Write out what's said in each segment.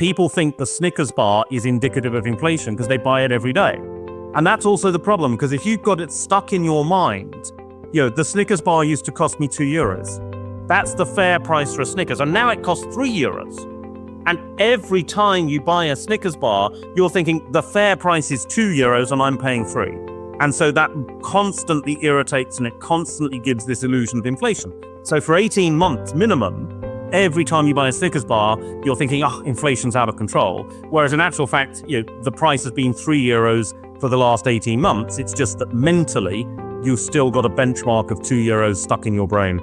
people think the Snickers bar is indicative of inflation because they buy it every day. And that's also the problem, because if you've got it stuck in your mind, the Snickers bar used to cost me €2. That's the fair price for a Snickers. And now it costs €3. And every time you buy a Snickers bar, you're thinking the fair price is €2 and I'm paying $3. And so that constantly irritates and it constantly gives this illusion of inflation. So for 18 months minimum, every time you buy a Snickers bar, you're thinking, inflation's out of control. Whereas in actual fact, the price has been €3 for the last 18 months. It's just that mentally, you've still got a benchmark of €2 stuck in your brain.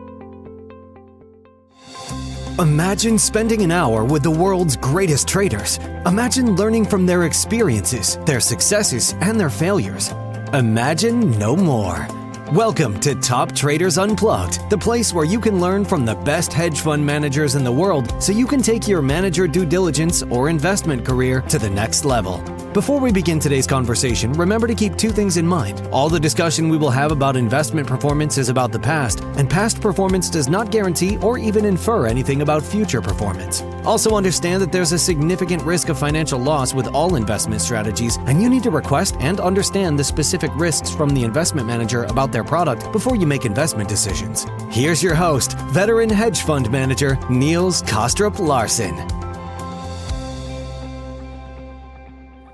Imagine spending an hour with the world's greatest traders. Imagine learning from their experiences, their successes, and their failures. Imagine no more. Welcome to Top Traders Unplugged, the place where you can learn from the best hedge fund managers in the world so you can take your manager due diligence or investment career to the next level. Before we begin today's conversation, remember to keep two things in mind. All the discussion we will have about investment performance is about the past, and past performance does not guarantee or even infer anything about future performance. Also understand that there's a significant risk of financial loss with all investment strategies, and you need to request and understand the specific risks from the investment manager about their product before you make investment decisions. Here's your host, veteran hedge fund manager Niels Kaastrup Larsen.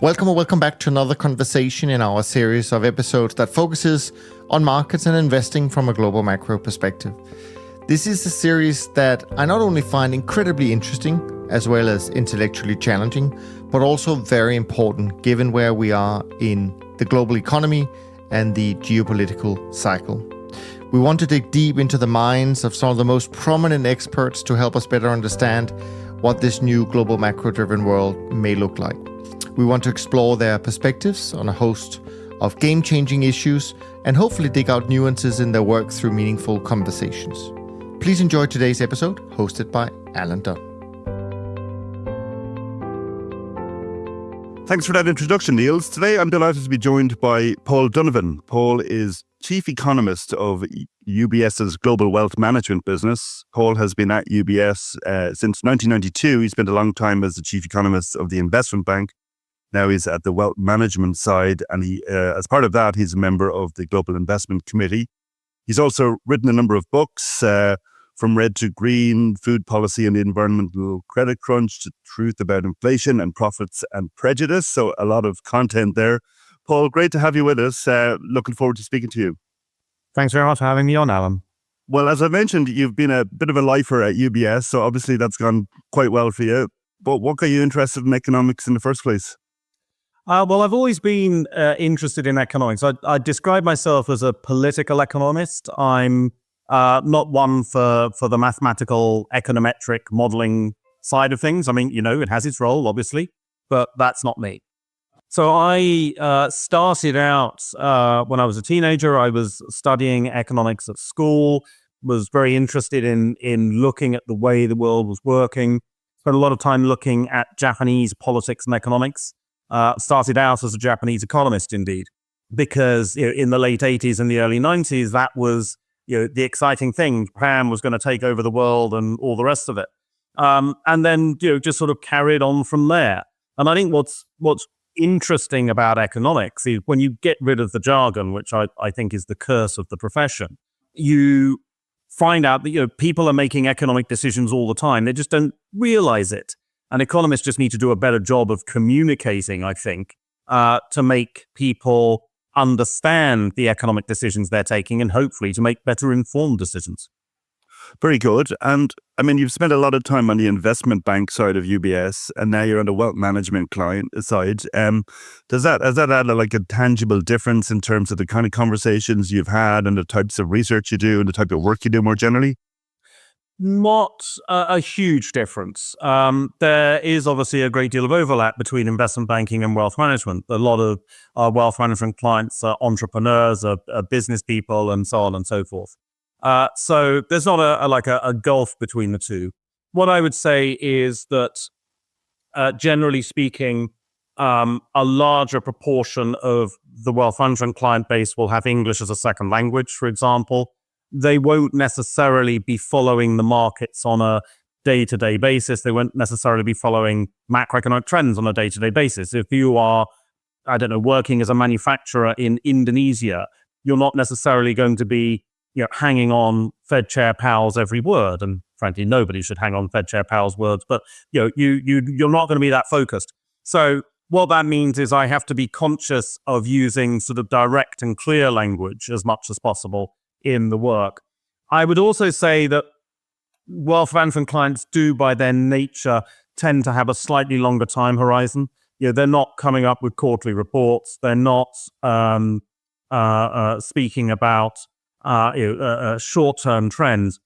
Welcome back to another conversation in our series of episodes that focuses on markets and investing from a global macro perspective. This is a series that I not only find incredibly interesting, as well as intellectually challenging, but also very important given where we are in the global economy and the geopolitical cycle. We want to dig deep into the minds of some of the most prominent experts to help us better understand what this new global macro-driven world may look like. We want to explore their perspectives on a host of game-changing issues and hopefully dig out nuances in their work through meaningful conversations. Please enjoy today's episode, hosted by Alan Dunne. Thanks for that introduction, Niels. Today I'm delighted to be joined by Paul Donovan. Paul is Chief Economist of UBS's Global Wealth Management business. Paul has been at UBS since 1992. He spent a long time as the Chief Economist of the Investment Bank. Now he's at the wealth management side, and he, as part of that, he's a member of the Global Investment Committee. He's also written a number of books, from Red to Green, Food Policy and the Environmental Credit Crunch, to Truth About Inflation and Profits and Prejudice. So a lot of content there. Paul, great to have you with us. Looking forward to speaking to you. Thanks very much for having me on, Alan. Well, as I mentioned, you've been a bit of a lifer at UBS, so obviously that's gone quite well for you. But what got you interested in economics in the first place? Well, I've always been interested in economics. I describe myself as a political economist. I'm not one for the mathematical econometric modeling side of things. I mean, it has its role, obviously, but that's not me. So I started out when I was a teenager. I was studying economics at school, was very interested in looking at the way the world was working, spent a lot of time looking at Japanese politics and economics. Started out as a Japanese economist, indeed, because in the late 80s and the early 90s, that was the exciting thing. Japan was going to take over the world and all the rest of it. And then just sort of carried on from there. And I think what's interesting about economics is when you get rid of the jargon, which I think is the curse of the profession, you find out that people are making economic decisions all the time. They just don't realize it. And economists just need to do a better job of communicating, I think, to make people understand the economic decisions they're taking and hopefully to make better informed decisions. Very good. And I mean, you've spent a lot of time on the investment bank side of UBS, and now you're on the wealth management client side. Has that add a tangible difference in terms of the kind of conversations you've had and the types of research you do and the type of work you do more generally? Not a huge difference. There is obviously a great deal of overlap between investment banking and wealth management. A lot of our wealth management clients are entrepreneurs, are business people, and so on and so forth. So there's not a gulf between the two. What I would say is that, generally speaking, a larger proportion of the wealth management client base will have English as a second language, for example. They won't necessarily be following the markets on a day-to-day basis. They won't necessarily be following macroeconomic trends on a day-to-day basis. If you are, I don't know, working as a manufacturer in Indonesia, you're not necessarily going to be, hanging on Fed Chair Powell's every word. And frankly, nobody should hang on Fed Chair Powell's words, but you're not going to be that focused. So what that means is I have to be conscious of using sort of direct and clear language as much as possible in the work. I would also say that wealth management clients do, by their nature, tend to have a slightly longer time horizon. They're not coming up with quarterly reports. They're not speaking about short-term trends.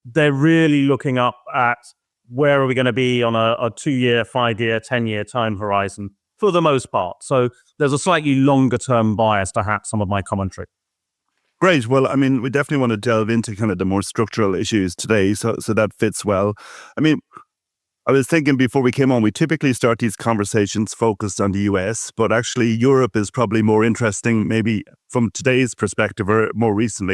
They're really looking up at where are we going to be on a 2-year, 5-year, 10-year time horizon for the most part. So there's a slightly longer-term bias to some of my commentary. Great. Well, I mean, we definitely want to delve into kind of the more structural issues today. So that fits well. I mean, I was thinking before we came on, we typically start these conversations focused on the US, but actually Europe is probably more interesting, maybe from today's perspective or more recently.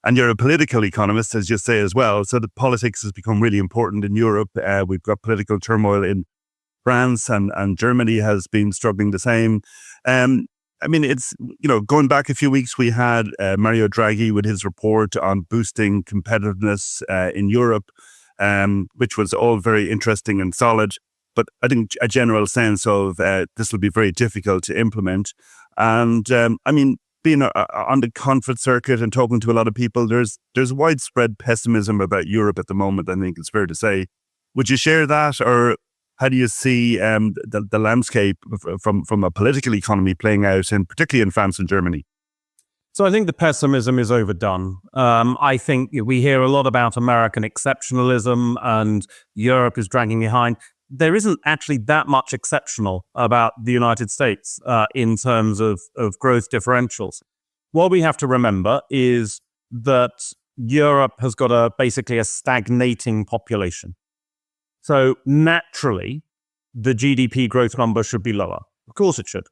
And you're a political economist, as you say as well. So the politics has become really important in Europe. We've got political turmoil in France and Germany has been struggling the same. I mean, it's, going back a few weeks, we had Mario Draghi with his report on boosting competitiveness in Europe, which was all very interesting and solid. But I think a general sense of this will be very difficult to implement. And I mean, being on the conference circuit and talking to a lot of people, there's widespread pessimism about Europe at the moment, I think it's fair to say. Would you share that, or how do you see the landscape from a political economy playing out, and particularly in France and Germany? So I think the pessimism is overdone. I think we hear a lot about American exceptionalism and Europe is dragging behind. There isn't actually that much exceptional about the United States in terms of growth differentials. What we have to remember is that Europe has got basically a stagnating population. So naturally, the GDP growth number should be lower. Of course it should.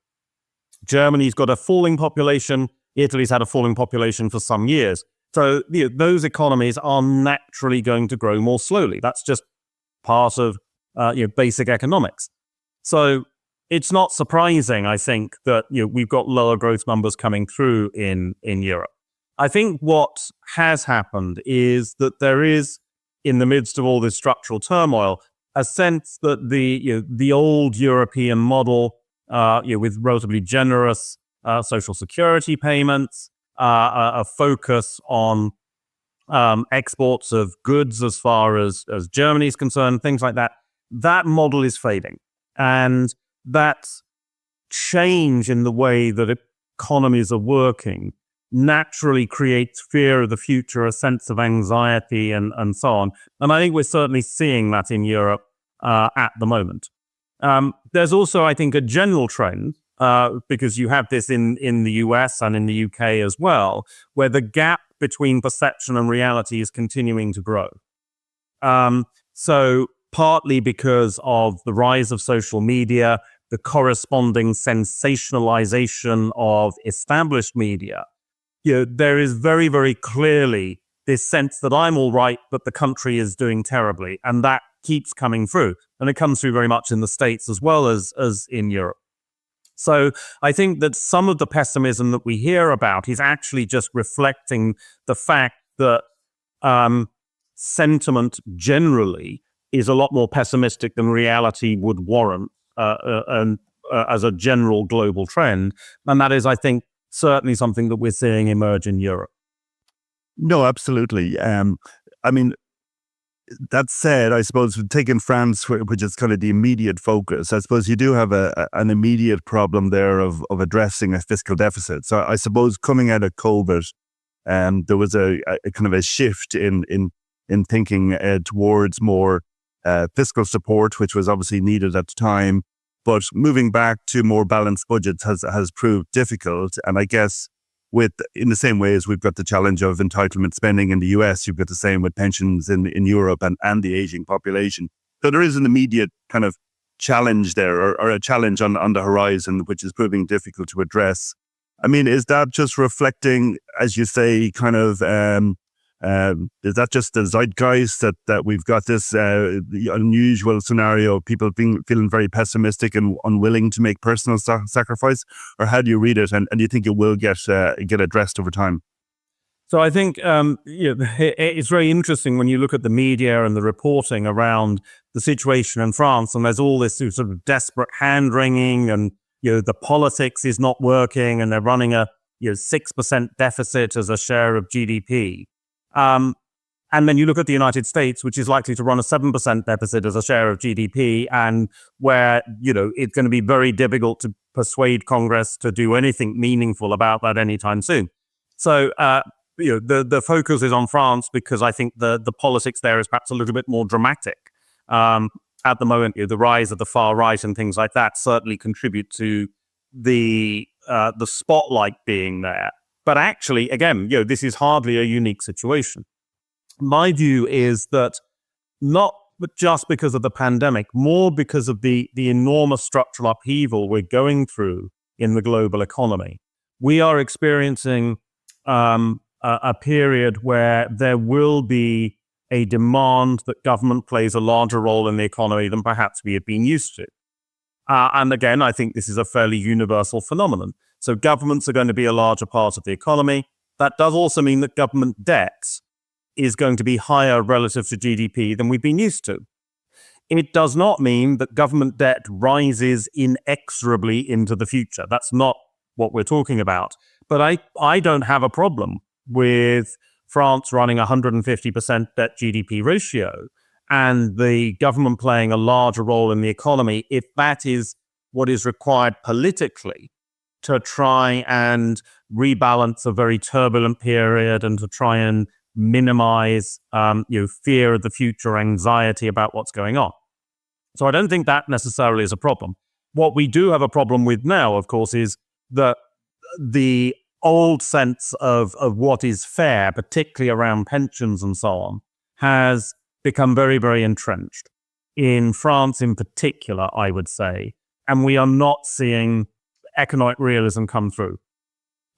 Germany's got a falling population. Italy's had a falling population for some years. So those economies are naturally going to grow more slowly. That's just part of basic economics. So it's not surprising, I think, that we've got lower growth numbers coming through in Europe. I think what has happened is that there is, in the midst of all this structural turmoil, a sense that the old European model, with relatively generous social security payments, a focus on exports of goods as far as Germany is concerned, things like that, that model is fading. And that change in the way that economies are working naturally creates fear of the future, a sense of anxiety and so on. And I think we're certainly seeing that in Europe at the moment. There's also, I think, a general trend, because you have this in the US and in the UK as well, where the gap between perception and reality is continuing to grow. So partly because of the rise of social media, the corresponding sensationalization of established media, there is very, very clearly this sense that I'm all right, but the country is doing terribly. And that keeps coming through. And it comes through very much in the States as well as in Europe. So I think that some of the pessimism that we hear about is actually just reflecting the fact that sentiment generally is a lot more pessimistic than reality would warrant as a general global trend. And that is, I think, certainly something that we're seeing emerge in Europe. No, absolutely. I mean, that said, I suppose taking France, which is kind of the immediate focus, I suppose you do have an immediate problem there of addressing a fiscal deficit. So I suppose coming out of COVID, there was a kind of a shift in thinking towards more fiscal support, which was obviously needed at the time. But moving back to more balanced budgets has proved difficult. And I guess in the same way as we've got the challenge of entitlement spending in the US, you've got the same with pensions in Europe and the aging population. So there is an immediate kind of challenge there, or a challenge on the horizon, which is proving difficult to address. I mean, is that just reflecting, as you say, kind of Is that just the zeitgeist that we've got this unusual scenario of people feeling very pessimistic and unwilling to make personal sacrifice? Or how do you read it? And do you think it will get addressed over time? So I think it's very interesting when you look at the media and the reporting around the situation in France, and there's all this sort of desperate hand-wringing, and the politics is not working, and they're running a 6% deficit as a share of GDP. And then you look at the United States, which is likely to run a 7% deficit as a share of GDP, and where it's going to be very difficult to persuade Congress to do anything meaningful about that anytime soon. So the focus is on France because I think the politics there is perhaps a little bit more dramatic. At the moment, the rise of the far right and things like that certainly contribute to the spotlight being there. But actually, again, this is hardly a unique situation. My view is that not just because of the pandemic, more because of the enormous structural upheaval we're going through in the global economy, we are experiencing a period where there will be a demand that government plays a larger role in the economy than perhaps we have been used to. And again, I think this is a fairly universal phenomenon. So governments are going to be a larger part of the economy. That does also mean that government debt is going to be higher relative to GDP than we've been used to. It does not mean that government debt rises inexorably into the future. That's not what we're talking about. But I don't have a problem with France running 150% debt GDP ratio and the government playing a larger role in the economy if that is what is required politically to try and rebalance a very turbulent period and to try and minimize fear of the future, anxiety about what's going on. So I don't think that necessarily is a problem. What we do have a problem with now, of course, is that the old sense of what is fair, particularly around pensions and so on, has become very, very entrenched. In France in particular, I would say, and we are not seeing economic realism come through.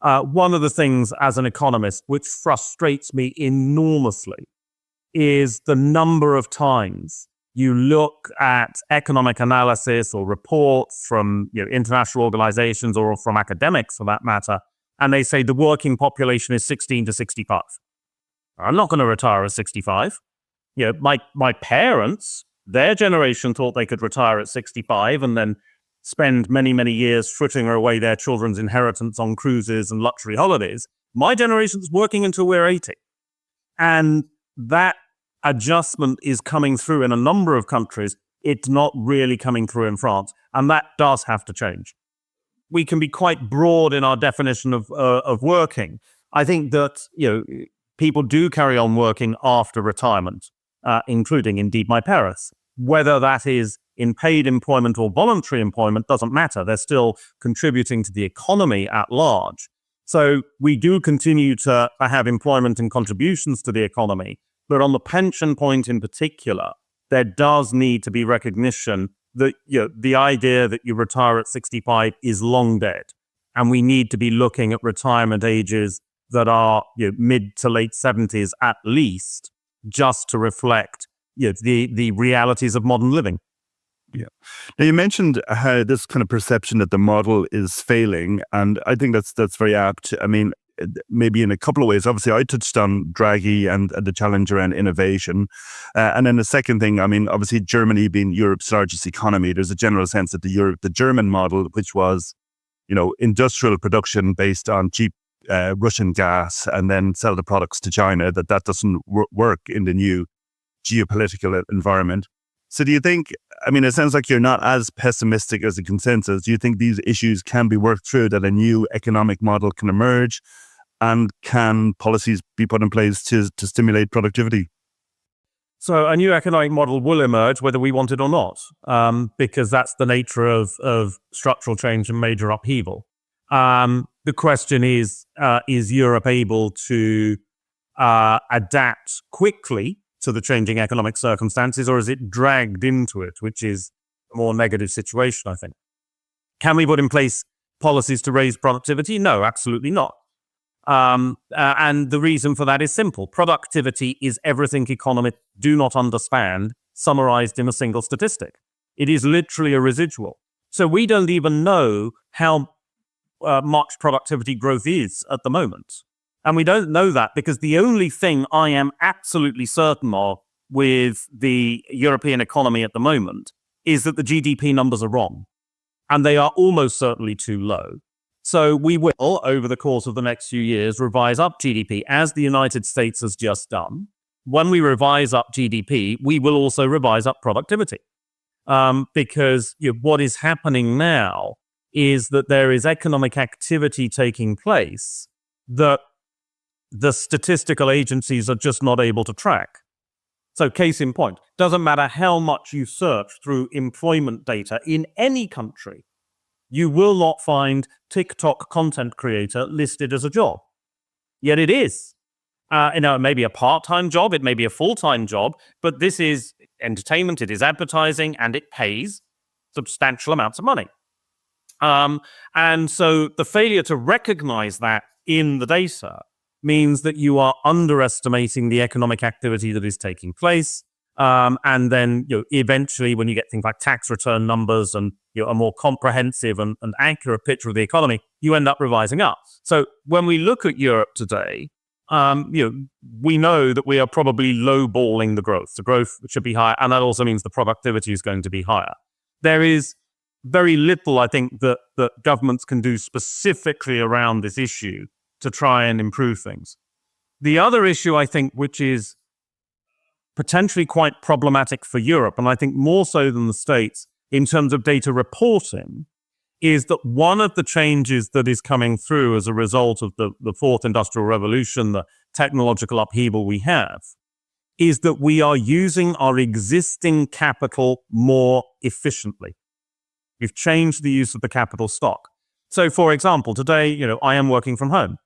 One of the things as an economist which frustrates me enormously is the number of times you look at economic analysis or reports from international organizations or from academics for that matter, and they say the working population is 16 to 65. I'm not going to retire at 65. My parents, their generation thought they could retire at 65 and then spend many, many years frittering away their children's inheritance on cruises and luxury holidays. My generation's working until we're 80. And that adjustment is coming through in a number of countries. It's not really coming through in France. And that does have to change. We can be quite broad in our definition of working. I think that people do carry on working after retirement, including indeed my parents. Whether that is in paid employment or voluntary employment doesn't matter. They're still contributing to the economy at large. So we do continue to have employment and contributions to the economy. But on the pension point in particular, there does need to be recognition that the idea that you retire at 65 is long dead. And we need to be looking at retirement ages that are mid to late 70s at least, just to reflect the realities of modern living. Yeah. Now you mentioned how this kind of perception that the model is failing, and I think that's very apt. I mean, maybe in a couple of ways. Obviously, I touched on Draghi and the challenge around innovation. And then the second thing, I mean, obviously Germany being Europe's largest economy, there's a general sense that the German model, which was, industrial production based on cheap Russian gas and then sell the products to China, that doesn't work in the new geopolitical environment. So do you think, I mean, it sounds like you're not as pessimistic as a consensus. Do you think these issues can be worked through, that a new economic model can emerge? And can policies be put in place to stimulate productivity? So a new economic model will emerge whether we want it or not, because that's the nature of structural change and major upheaval. The question is Europe able to adapt quickly to the changing economic circumstances, or is it dragged into it, which is a more negative situation, I think. Can we put in place policies to raise productivity? No, absolutely not. And the reason for that is simple. Productivity is everything economists do not understand, summarized in a single statistic. It is literally a residual. So we don't even know how much productivity growth is at the moment. And we don't know that because the only thing I am absolutely certain of with the European economy at the moment is that the GDP numbers are wrong. And they are almost certainly too low. So we will, over the course of the next few years, revise up GDP, as the United States has just done. When we revise up GDP, we will also revise up productivity. Because what is happening now is that there is economic activity taking place that the statistical agencies are just not able to track. So case in point, doesn't matter how much you search through employment data in any country, you will not find TikTok content creator listed as a job. Yet it is. It may be a part-time job, it may be a full-time job, but this is entertainment, it is advertising, and it pays substantial amounts of money. And so the failure to recognize that in the data means that you are underestimating the economic activity that is taking place. And then eventually when you get things like tax return numbers and a more comprehensive and accurate picture of the economy, you end up revising up. So when we look at Europe today, we know that we are probably lowballing the growth. The growth should be higher, and that also means the productivity is going to be higher. There is very little, I think, that governments can do specifically around this issue to try and improve things. The other issue, I think, which is potentially quite problematic for Europe, and I think more so than the States in terms of data reporting, is that one of the changes that is coming through as a result of the fourth industrial revolution, the technological upheaval we have, is that we are using our existing capital more efficiently. We've changed the use of the capital stock. So, for example, today, I am working from home.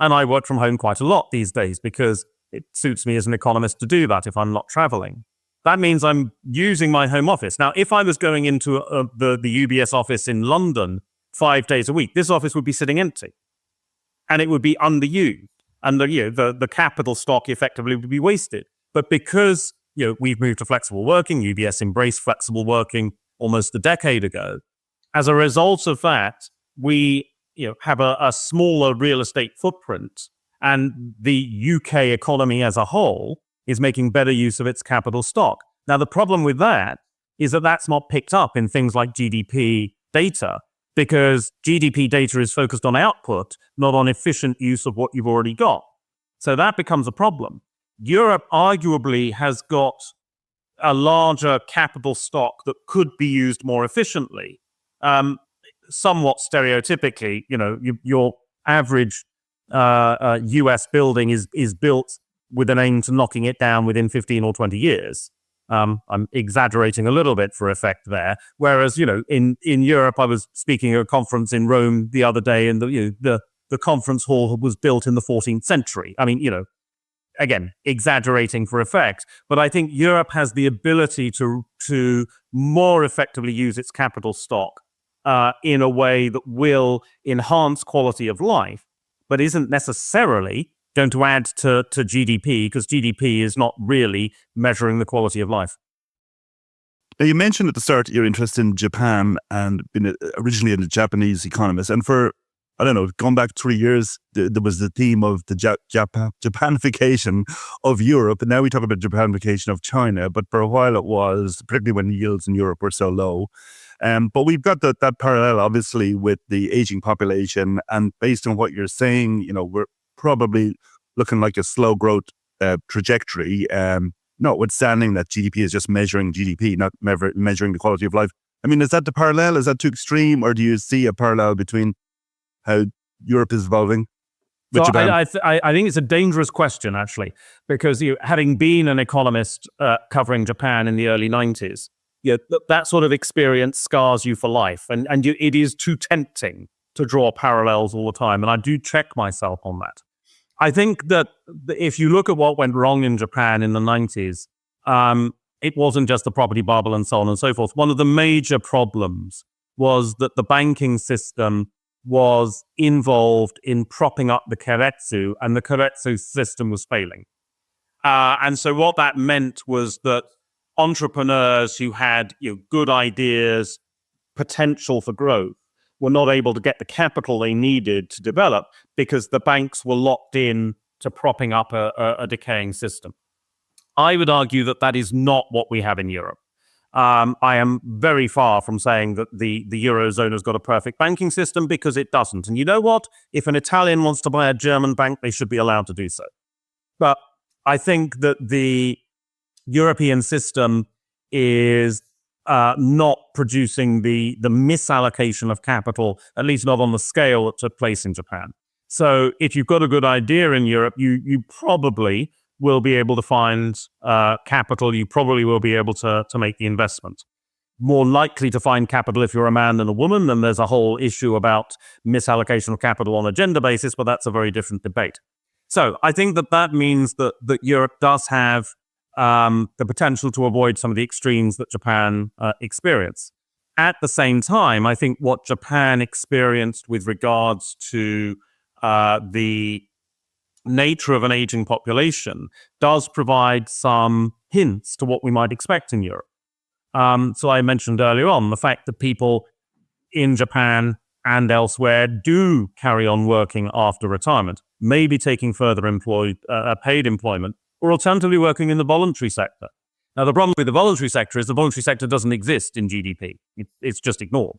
And I work from home quite a lot these days because it suits me as an economist to do that if I'm not traveling. That means I'm using my home office. Now, if I was going into the UBS office in London 5 days a week, this office would be sitting empty. And it would be underused. And the capital stock effectively would be wasted. But because we've moved to flexible working, UBS embraced flexible working almost a decade ago. As a result of that, we have a smaller real estate footprint, and the UK economy as a whole is making better use of its capital stock. Now, the problem with that is that that's not picked up in things like GDP data, because GDP data is focused on output, not on efficient use of what you've already got. So that becomes a problem. Europe arguably has got a larger capital stock that could be used more efficiently. Somewhat stereotypically, your average US building is built with an aim to knocking it down within 15 or 20 years. I'm exaggerating a little bit for effect there. Whereas, in Europe, I was speaking at a conference in Rome the other day, and the conference hall was built in the 14th century. I mean, again, exaggerating for effect, but I think Europe has the ability to more effectively use its capital stock in a way that will enhance quality of life, but isn't necessarily going to add to GDP, because GDP is not really measuring the quality of life. Now, you mentioned at the start your interest in Japan and been originally a Japanese economist. And for, going back 3 years, there was the theme of the Japanification of Europe. And now we talk about Japanification of China. But for a while it was, particularly when yields in Europe were so low. But we've got that parallel, obviously, with the aging population. And based on what you're saying, we're probably looking like a slow growth trajectory, notwithstanding that GDP is just measuring GDP, not measuring the quality of life. I mean, is that the parallel? Is that too extreme? Or do you see a parallel between how Europe is evolving with Japan? I think it's a dangerous question, actually, because having been an economist covering Japan in the early 90s, that sort of experience scars you for life. And it is too tempting to draw parallels all the time. And I do check myself on that. I think that if you look at what went wrong in Japan in the 90s, it wasn't just the property bubble and so on and so forth. One of the major problems was that the banking system was involved in propping up the keiretsu, and the keiretsu system was failing. And so what that meant was that entrepreneurs who had good ideas, potential for growth, were not able to get the capital they needed to develop because the banks were locked in to propping up a decaying system. I would argue that that is not what we have in Europe. I am very far from saying that the Eurozone has got a perfect banking system, because it doesn't. And you know what? If an Italian wants to buy a German bank, they should be allowed to do so. But I think that the European system is not producing the misallocation of capital, at least not on the scale that took place in Japan. So if you've got a good idea in Europe, you probably will be able to find capital. You probably will be able to make the investment. More likely to find capital if you're a man than a woman, and there's a whole issue about misallocation of capital on a gender basis, but that's a very different debate. So I think that means that Europe does have the potential to avoid some of the extremes that Japan experienced. At the same time, I think what Japan experienced with regards to the nature of an aging population does provide some hints to what we might expect in Europe. So I mentioned earlier on the fact that people in Japan and elsewhere do carry on working after retirement, maybe taking further paid employment, or alternatively working in the voluntary sector. Now, the problem with the voluntary sector is the voluntary sector doesn't exist in GDP. It's just ignored.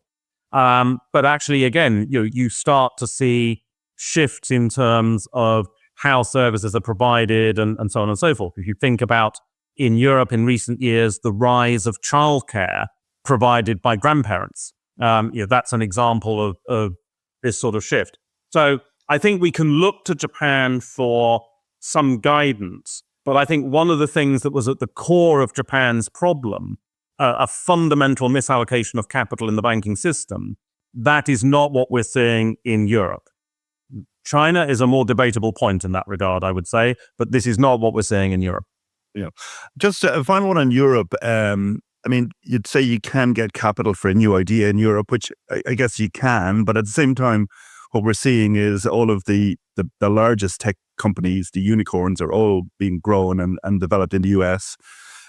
But actually, again, you start to see shifts in terms of how services are provided and so on and so forth. If you think about in Europe in recent years, the rise of childcare provided by grandparents, that's an example of this sort of shift. So I think we can look to Japan for some guidance, but I think one of the things that was at the core of Japan's problem, a fundamental misallocation of capital in the banking system, that is not what we're seeing in Europe. China is a more debatable point in that regard, I would say, but this is not what we're seeing in Europe. Yeah. Just a final one on Europe. I mean, you'd say you can get capital for a new idea in Europe, which I guess you can, but at the same time, what we're seeing is all of the largest tech companies, the unicorns, are all being grown and developed in the US.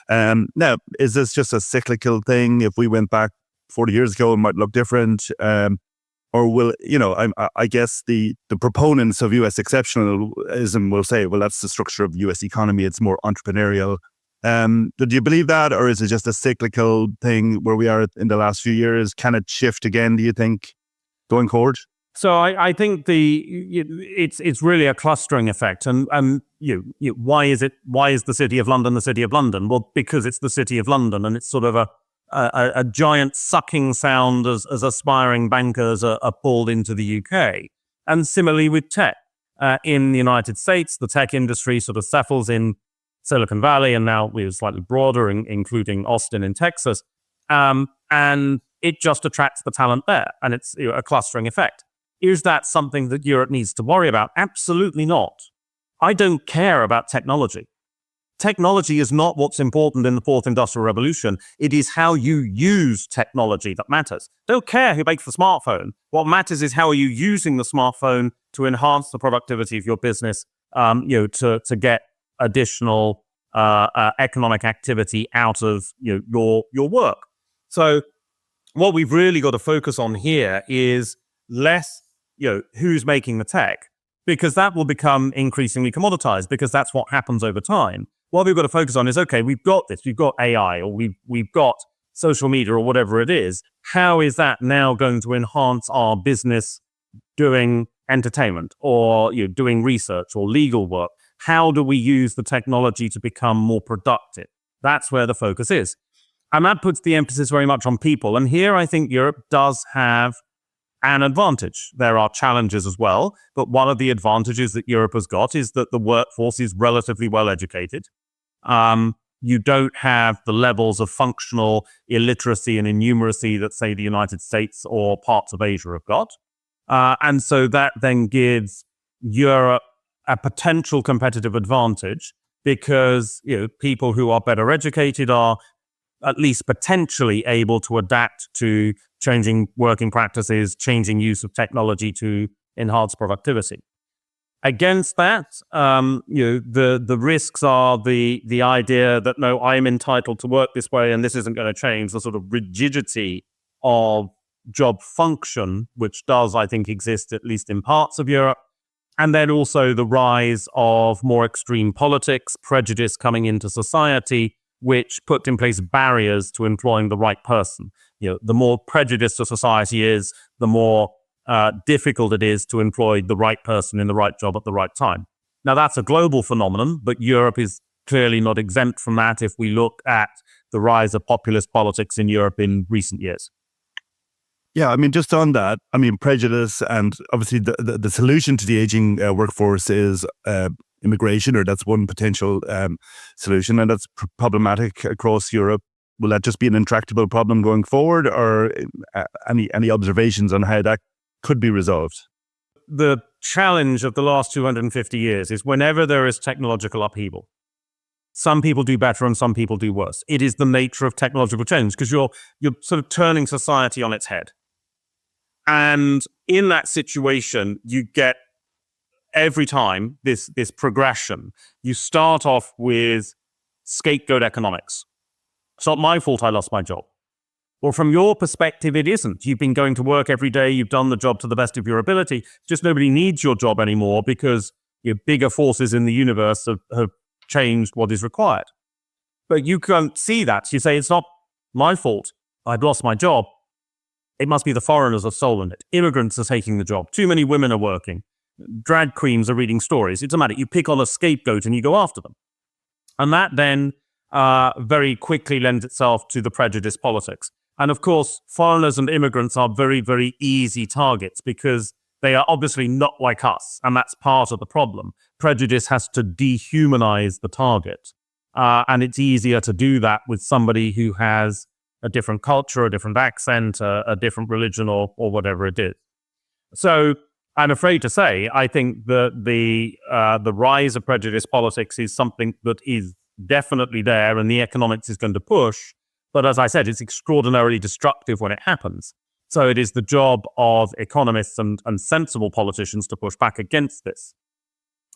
Now, is this just a cyclical thing? If we went back 40 years ago, it might look different. Or will, I guess the proponents of US exceptionalism will say, well, that's the structure of the US economy. It's more entrepreneurial. Do you believe that? Or is it just a cyclical thing where we are in the last few years? Can it shift again, do you think, going forward? So I think it's really a clustering effect. And why is the City of London the City of London? Well, because it's the City of London, and it's sort of a giant sucking sound as aspiring bankers are pulled into the UK. And similarly with tech. In the United States, the tech industry sort of settles in Silicon Valley, and now we're slightly broader, including Austin in Texas. And it just attracts the talent there, and it's a clustering effect. Is that something that Europe needs to worry about? Absolutely not. I don't care about technology. Technology is not what's important in the fourth industrial revolution. It is how you use technology that matters. Don't care who makes the smartphone. What matters is how are you using the smartphone to enhance the productivity of your business, to get additional economic activity out of your work. So what we've really got to focus on here is less who's making the tech, because that will become increasingly commoditized, because that's what happens over time. What we've got to focus on is, okay, we've got this, we've got AI, or we've got social media, or whatever it is. How is that now going to enhance our business doing entertainment, or doing research or legal work? How do we use the technology to become more productive? That's where the focus is. And that puts the emphasis very much on people. And here I think Europe does have an advantage. There are challenges as well, but one of the advantages that Europe has got is that the workforce is relatively well educated. You don't have the levels of functional illiteracy and innumeracy that, say, the United States or parts of Asia have got. And so that then gives Europe a potential competitive advantage, because people who are better educated are at least potentially able to adapt to changing working practices, changing use of technology to enhance productivity. Against that, the risks are the idea that, no, I'm entitled to work this way and this isn't going to change. The sort of rigidity of job function, which does, I think, exist at least in parts of Europe. And then also the rise of more extreme politics, prejudice coming into society, which put in place barriers to employing the right person. The more prejudiced a society is, the more difficult it is to employ the right person in the right job at the right time. Now, that's a global phenomenon, but Europe is clearly not exempt from that if we look at the rise of populist politics in Europe in recent years. Yeah, I mean, just on that, I mean, prejudice, and obviously the solution to the aging workforce is immigration, or that's one potential solution, and that's problematic across Europe. Will that just be an intractable problem going forward, or any observations on how that could be resolved? The challenge of the last 250 years is whenever there is technological upheaval, some people do better and some people do worse. It is the nature of technological change, because you're sort of turning society on its head. And in that situation, you get every time this progression. You start off with scapegoat economics. It's not my fault I lost my job. Well, from your perspective, it isn't. You've been going to work every day. You've done the job to the best of your ability. Just nobody needs your job anymore because bigger forces in the universe have changed what is required. But you can't see that. You say, it's not my fault. I've lost my job. It must be the foreigners have stolen it. Immigrants are taking the job. Too many women are working. Drag queens are reading stories. It's a matter. You pick on a scapegoat and you go after them. And that then very quickly lends itself to the prejudice politics. And of course, foreigners and immigrants are very, very easy targets because they are obviously not like us. And that's part of the problem. Prejudice has to dehumanize the target. And it's easier to do that with somebody who has a different culture, a different accent, a different religion, or whatever it is. So I'm afraid to say, I think that the rise of prejudice politics is something that is definitely there, and the economics is going to push. But as I said, it's extraordinarily destructive when it happens. So it is the job of economists and sensible politicians to push back against this.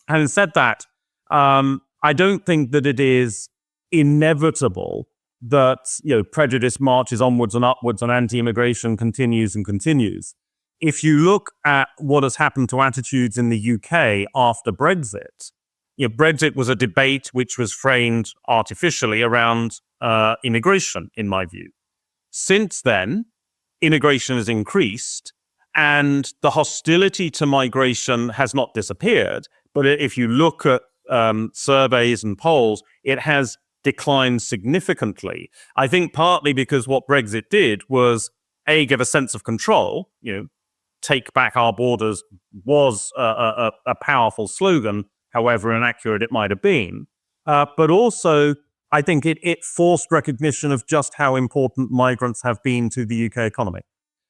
Having said that, I don't think that it is inevitable that prejudice marches onwards and upwards and anti-immigration continues and continues. If you look at what has happened to attitudes in the UK after Brexit, Brexit was a debate which was framed artificially around immigration, in my view. Since then, immigration has increased and the hostility to migration has not disappeared. But if you look at surveys and polls, it has declined significantly. I think partly because what Brexit did was, A, give a sense of control. Take back our borders was a powerful slogan, however inaccurate it might have been. But also, I think it forced recognition of just how important migrants have been to the UK economy.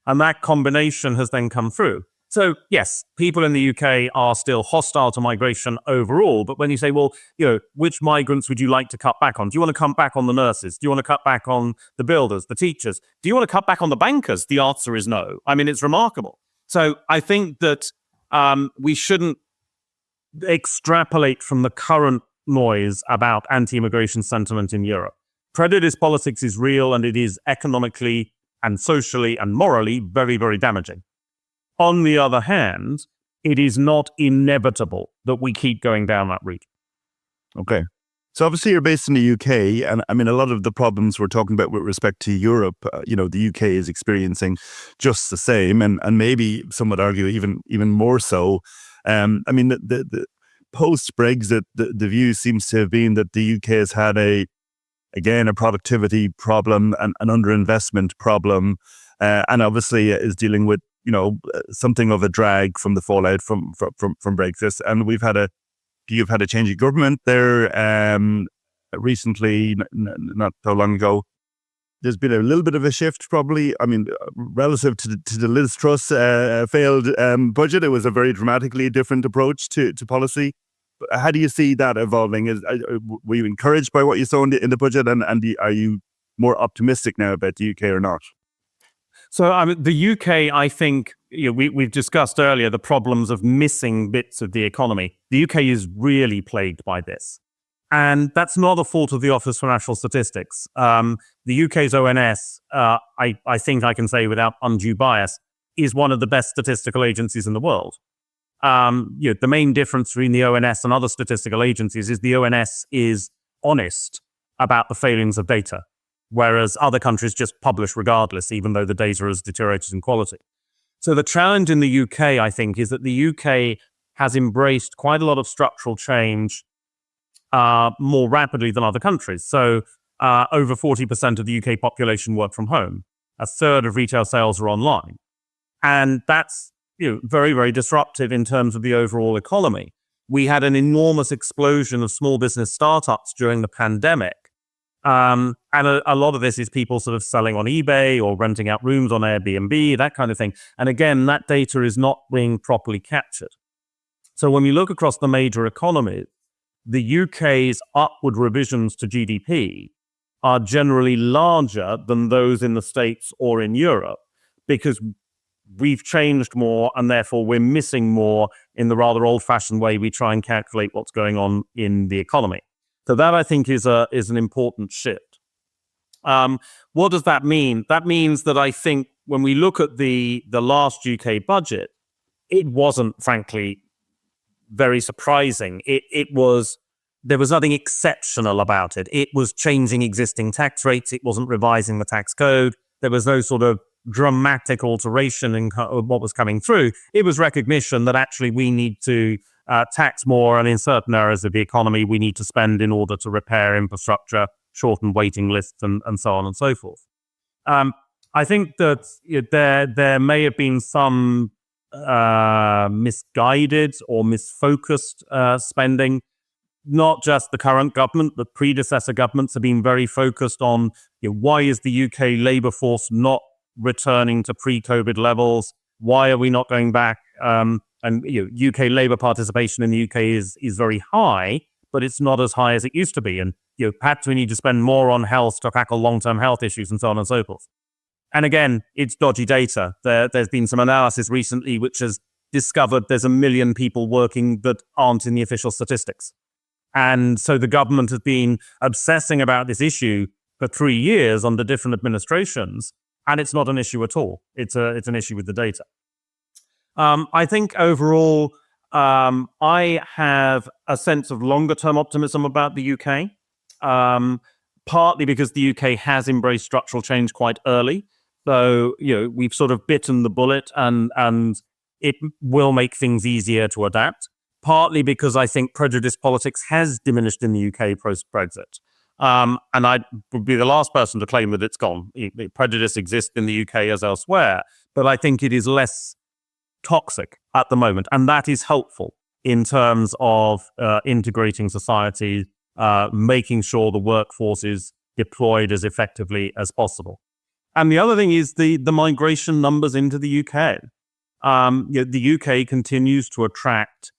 And that combination has then come through. So yes, people in the UK are still hostile to migration overall. But when you say, well, which migrants would you like to cut back on? Do you want to cut back on the nurses? Do you want to cut back on the builders, the teachers? Do you want to cut back on the bankers? The answer is no. I mean, it's remarkable. So I think that we shouldn't extrapolate from the current noise about anti-immigration sentiment in Europe. Prejudice politics is real, and it is economically and socially and morally very, very damaging. On the other hand, it is not inevitable that we keep going down that route. Okay. So obviously you're based in the UK, and I mean, a lot of the problems we're talking about with respect to Europe, the UK is experiencing just the same, and maybe some would argue even more so. I mean, the post-Brexit, the view seems to have been that the UK has had a productivity problem, an underinvestment problem, and obviously is dealing with something of a drag from the fallout from Brexit. And you've had a change of government there recently, not so long ago. There's been a little bit of a shift, probably. I mean, relative to the Liz Truss failed budget, it was a very dramatically different approach to policy. How do you see that evolving? Were you encouraged by what you saw in the budget, and are you more optimistic now about the UK or not? So the UK, I think, we've discussed earlier the problems of missing bits of the economy. The UK is really plagued by this. And that's not a fault of the Office for National Statistics. The UK's ONS, I think I can say without undue bias, is one of the best statistical agencies in the world. The main difference between the ONS and other statistical agencies is the ONS is honest about the failings of data, whereas other countries just publish regardless, even though the data has deteriorated in quality. So the challenge in the UK, I think, is that the UK has embraced quite a lot of structural change more rapidly than other countries. So over 40% of the UK population work from home. A third of retail sales are online. And that's very, very disruptive in terms of the overall economy. We had an enormous explosion of small business startups during the pandemic. And a lot of this is people sort of selling on eBay or renting out rooms on Airbnb, that kind of thing. And again, that data is not being properly captured. So when we look across the major economies, the UK's upward revisions to GDP are generally larger than those in the States or in Europe because we've changed more and therefore we're missing more in the rather old-fashioned way we try and calculate what's going on in the economy. So that, I think, is an important shift. What does that mean? That means that I think when we look at the last UK budget, it wasn't, frankly, very surprising. There was nothing exceptional about it. It was changing existing tax rates. It wasn't revising the tax code. There was no sort of dramatic alteration in what was coming through. It was recognition that actually we need to tax more, and in certain areas of the economy, we need to spend in order to repair infrastructure, shorten waiting lists, and so on and so forth. I think that there may have been some misguided or misfocused spending. Not just the current government, but predecessor governments have been very focused on why is the UK labour force not returning to pre-COVID levels? Why are we not going back? And UK labour participation in the UK is very high, but it's not as high as it used to be. And perhaps we need to spend more on health to tackle long-term health issues and so on and so forth. And again, it's dodgy data. There's been some analysis recently which has discovered there's 1 million people working that aren't in the official statistics. And so the government has been obsessing about this issue for 3 years under different administrations, and it's not an issue at all. It's an issue with the data. I think overall, I have a sense of longer-term optimism about the UK, partly because the UK has embraced structural change quite early. So, we've sort of bitten the bullet, and it will make things easier to adapt. Partly because I think prejudice politics has diminished in the UK post-Brexit. And I would be the last person to claim that it's gone. Prejudice exists in the UK as elsewhere, but I think it is less toxic at the moment. And that is helpful in terms of integrating society, making sure the workforce is deployed as effectively as possible. And the other thing is the migration numbers into the UK. The UK continues to attract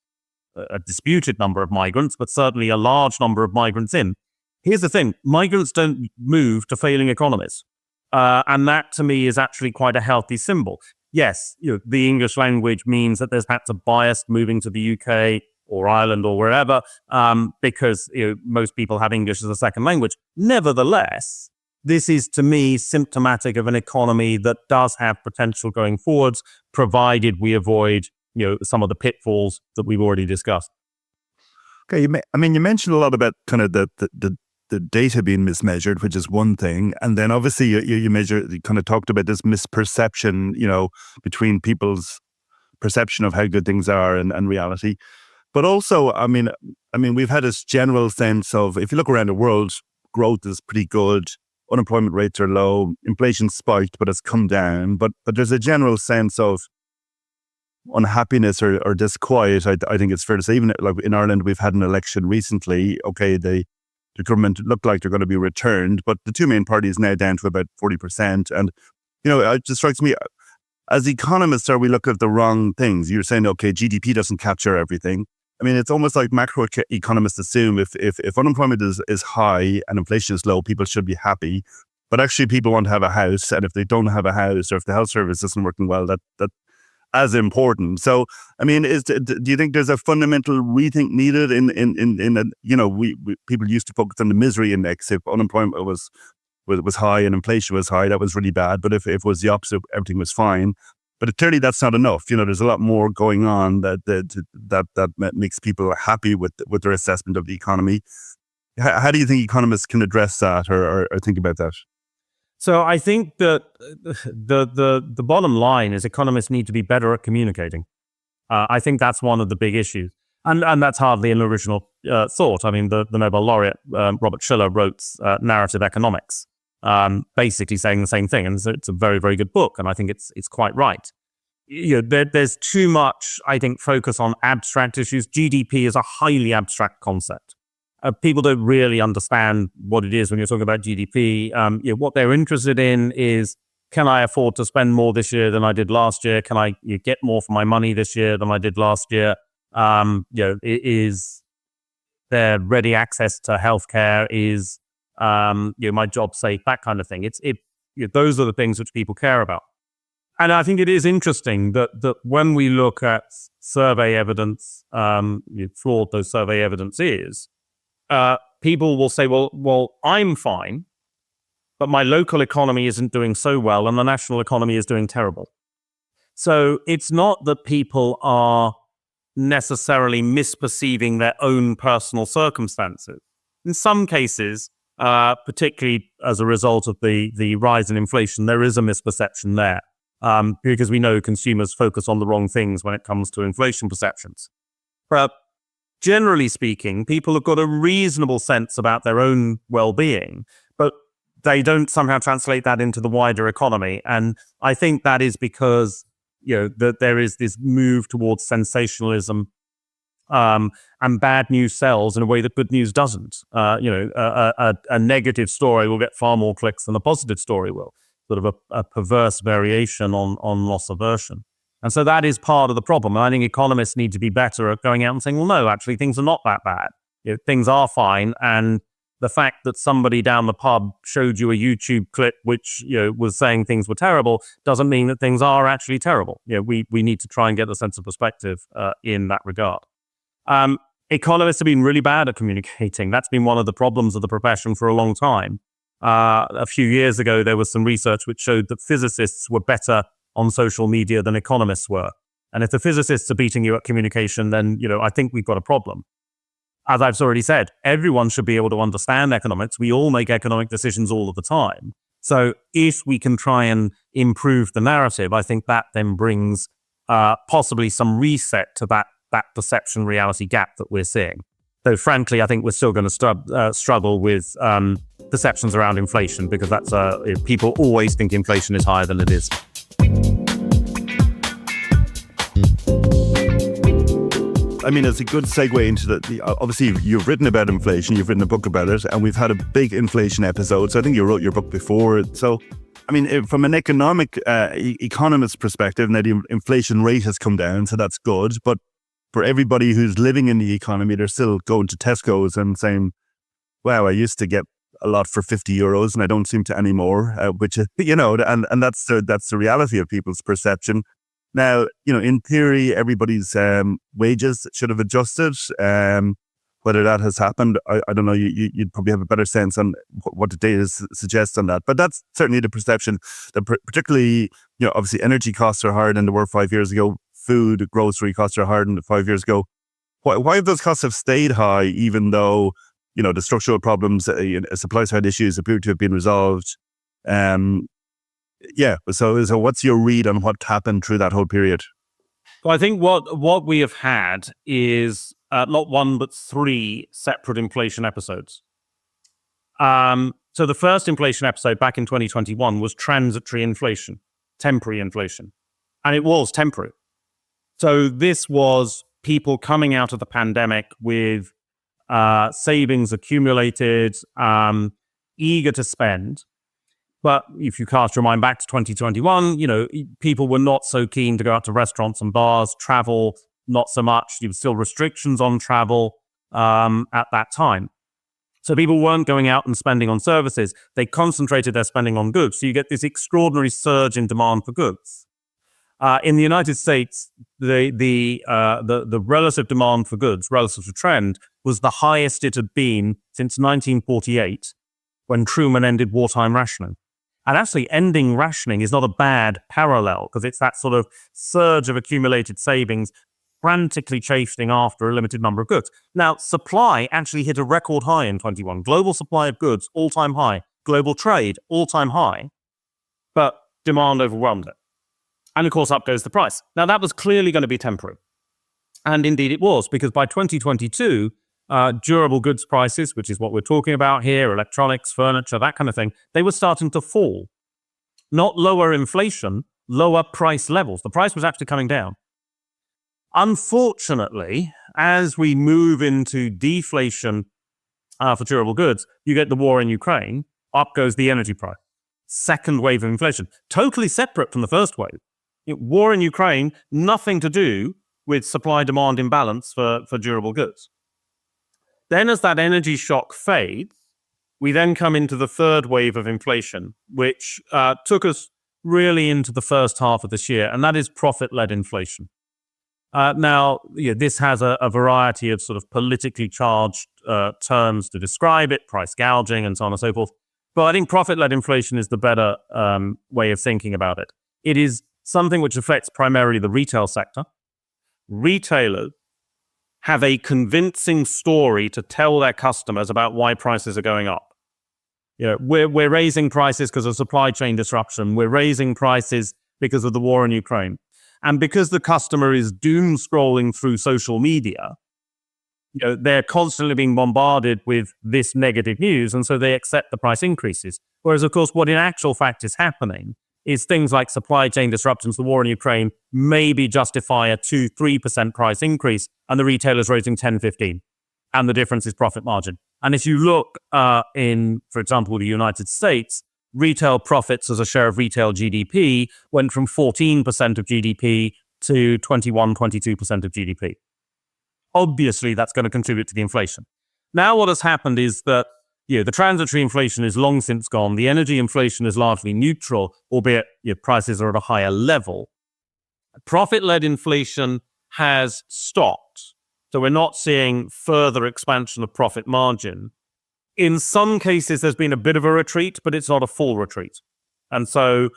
a disputed number of migrants, but certainly a large number of migrants in. Here's the thing, migrants don't move to failing economies. And that to me is actually quite a healthy symbol. Yes, the English language means that there's perhaps a bias moving to the UK or Ireland or wherever, because most people have English as a second language. Nevertheless, this is to me symptomatic of an economy that does have potential going forwards, provided we avoid some of the pitfalls that we've already discussed. Okay, you mentioned a lot about kind of the data being mismeasured, which is one thing, and then obviously you kind of talked about this misperception, between people's perception of how good things are and reality. But also, we've had this general sense of, if you look around the world, growth is pretty good, unemployment rates are low, inflation spiked, but it's come down. But there's a general sense of unhappiness or disquiet. I think it's fair to say, even like in Ireland, we've had an election recently. Okay, the government looked like they're going to be returned, but the two main parties now down to about 40%. And, it just strikes me, as economists, are we looking at the wrong things? You're saying, okay, GDP doesn't capture everything. It's almost like macroeconomists assume if unemployment is high and inflation is low, people should be happy. but actually people want to have a house, and if they don't have a house, or if the health service isn't working well, that as important. So, I mean, do you think there's a fundamental rethink needed in a, you know, we people used to focus on the misery index. If unemployment was high and inflation was high, that was really bad. But if it was the opposite, everything was fine. But clearly that's not enough. You know, there's a lot more going on that makes people happy with their assessment of the economy. How do you think economists can address that or think about that? So I think that the bottom line is economists need to be better at communicating. I think that's one of the big issues. And that's hardly an original thought. I mean, the Nobel laureate, Robert Shiller, wrote Narrative Economics, basically saying the same thing. And it's a very, very good book. And I think it's quite right. You know, there's too much, I think, focus on abstract issues. GDP is a highly abstract concept. People don't really understand what it is when you're talking about GDP. You know, what they're interested in is, can I afford to spend more this year than I did last year? Can I get more for my money this year than I did last year? You know, is there ready access to healthcare? Is you know, my job safe? That kind of thing. You know, those are the things which people care about. And I think it is interesting that when we look at survey evidence, flawed those survey evidence is, people will say, well, I'm fine, but my local economy isn't doing so well and the national economy is doing terrible. So it's not that people are necessarily misperceiving their own personal circumstances. In some cases, particularly as a result of the rise in inflation, there is a misperception there, because we know consumers focus on the wrong things when it comes to inflation perceptions. But generally speaking, people have got a reasonable sense about their own well-being, but they don't somehow translate that into the wider economy. And I think that is because, you know, that there is this move towards sensationalism, and bad news sells in a way that good news doesn't. You know, a negative story will get far more clicks than a positive story will. Sort of a perverse variation on loss aversion. And so that is part of the problem. And I think economists need to be better at going out and saying, well, no, actually, things are not that bad. You know, things are fine. And the fact that somebody down the pub showed you a YouTube clip which, you know, was saying things were terrible doesn't mean that things are actually terrible. You know, we need to try and get a sense of perspective in that regard. Economists have been really bad at communicating. That's been one of the problems of the profession for a long time. A few years ago, there was some research which showed that physicists were better on social media than economists were. And if the physicists are beating you at communication, then, you know, I think we've got a problem. As I've already said, everyone should be able to understand economics. We all make economic decisions all of the time. So if we can try and improve the narrative, I think that then brings possibly some reset to that perception reality gap that we're seeing. Though frankly, I think we're still going to struggle with perceptions around inflation, because that's people always think inflation is higher than it is. I mean, it's a good segue into the obviously you've written about inflation, you've written a book about it, and we've had a big inflation episode. So I think you wrote your book before. So, I mean, from an economic economist perspective, now the inflation rate has come down, so that's good. But for everybody who's living in the economy, they're still going to Tesco's and saying, wow, I used to get a lot for 50 euros and I don't seem to anymore, which, you know, and that's the reality of people's perception. Now, you know, in theory, everybody's wages should have adjusted. Whether that has happened, I don't know. You'd probably have a better sense on what the data suggests on that. But that's certainly the perception that particularly, you know, obviously energy costs are higher than they were 5 years ago. Food, grocery costs are higher than 5 years ago. Why have those costs have stayed high, even though, you know, the structural problems, supply side issues appear to have been resolved? Yeah. So what's your read on what happened through that whole period? Well, I think what we have had is not one but three separate inflation episodes. So the first inflation episode back in 2021 was transitory inflation, temporary inflation, and it was temporary. So this was people coming out of the pandemic with savings accumulated, eager to spend. But if you cast your mind back to 2021, you know, people were not so keen to go out to restaurants and bars, travel, not so much. There were still restrictions on travel at that time. So people weren't going out and spending on services. They concentrated their spending on goods. So you get this extraordinary surge in demand for goods. In the United States, the relative demand for goods, relative to trend, was the highest it had been since 1948, when Truman ended wartime rationing. And actually, ending rationing is not a bad parallel, because it's that sort of surge of accumulated savings frantically chasing after a limited number of goods. Now, supply actually hit a record high in 21. Global supply of goods, all-time high. Global trade, all-time high. But demand overwhelmed it. And of course, up goes the price. Now, that was clearly going to be temporary. And indeed it was, because by 2022, durable goods prices, which is what we're talking about here, electronics, furniture, that kind of thing, they were starting to fall. Not lower inflation, lower price levels. The price was actually coming down. Unfortunately, as we move into deflation for durable goods, you get the war in Ukraine, up goes the energy price. Second wave of inflation, totally separate from the first wave. War in Ukraine, nothing to do with supply-demand imbalance for durable goods. Then as that energy shock fades, we then come into the third wave of inflation, which took us really into the first half of this year, and that is profit-led inflation. Now, this has a variety of sort of politically charged terms to describe it, price gouging and so on and so forth. But I think profit-led inflation is the better way of thinking about it. It is something which affects primarily the retail sector. Retailers have a convincing story to tell their customers about why prices are going up. We're raising prices because of supply chain disruption. We're raising prices because of the war in Ukraine. And because the customer is doom scrolling through social media, they're constantly being bombarded with this negative news, and so they accept the price increases. Whereas, of course, what in actual fact is happening is things like supply chain disruptions, the war in Ukraine, maybe justify a 2-3% price increase, and the retailer's raising 10-15%. And the difference is profit margin. And if you look in, for example, the United States, retail profits as a share of retail GDP went from 14% of GDP to 21-22% of GDP. Obviously, that's going to contribute to the inflation. Now what has happened is that the transitory inflation is long since gone. The energy inflation is largely neutral, albeit prices are at a higher level. Profit-led inflation has stopped. So we're not seeing further expansion of profit margin. In some cases, there's been a bit of a retreat, but it's not a full retreat. And so,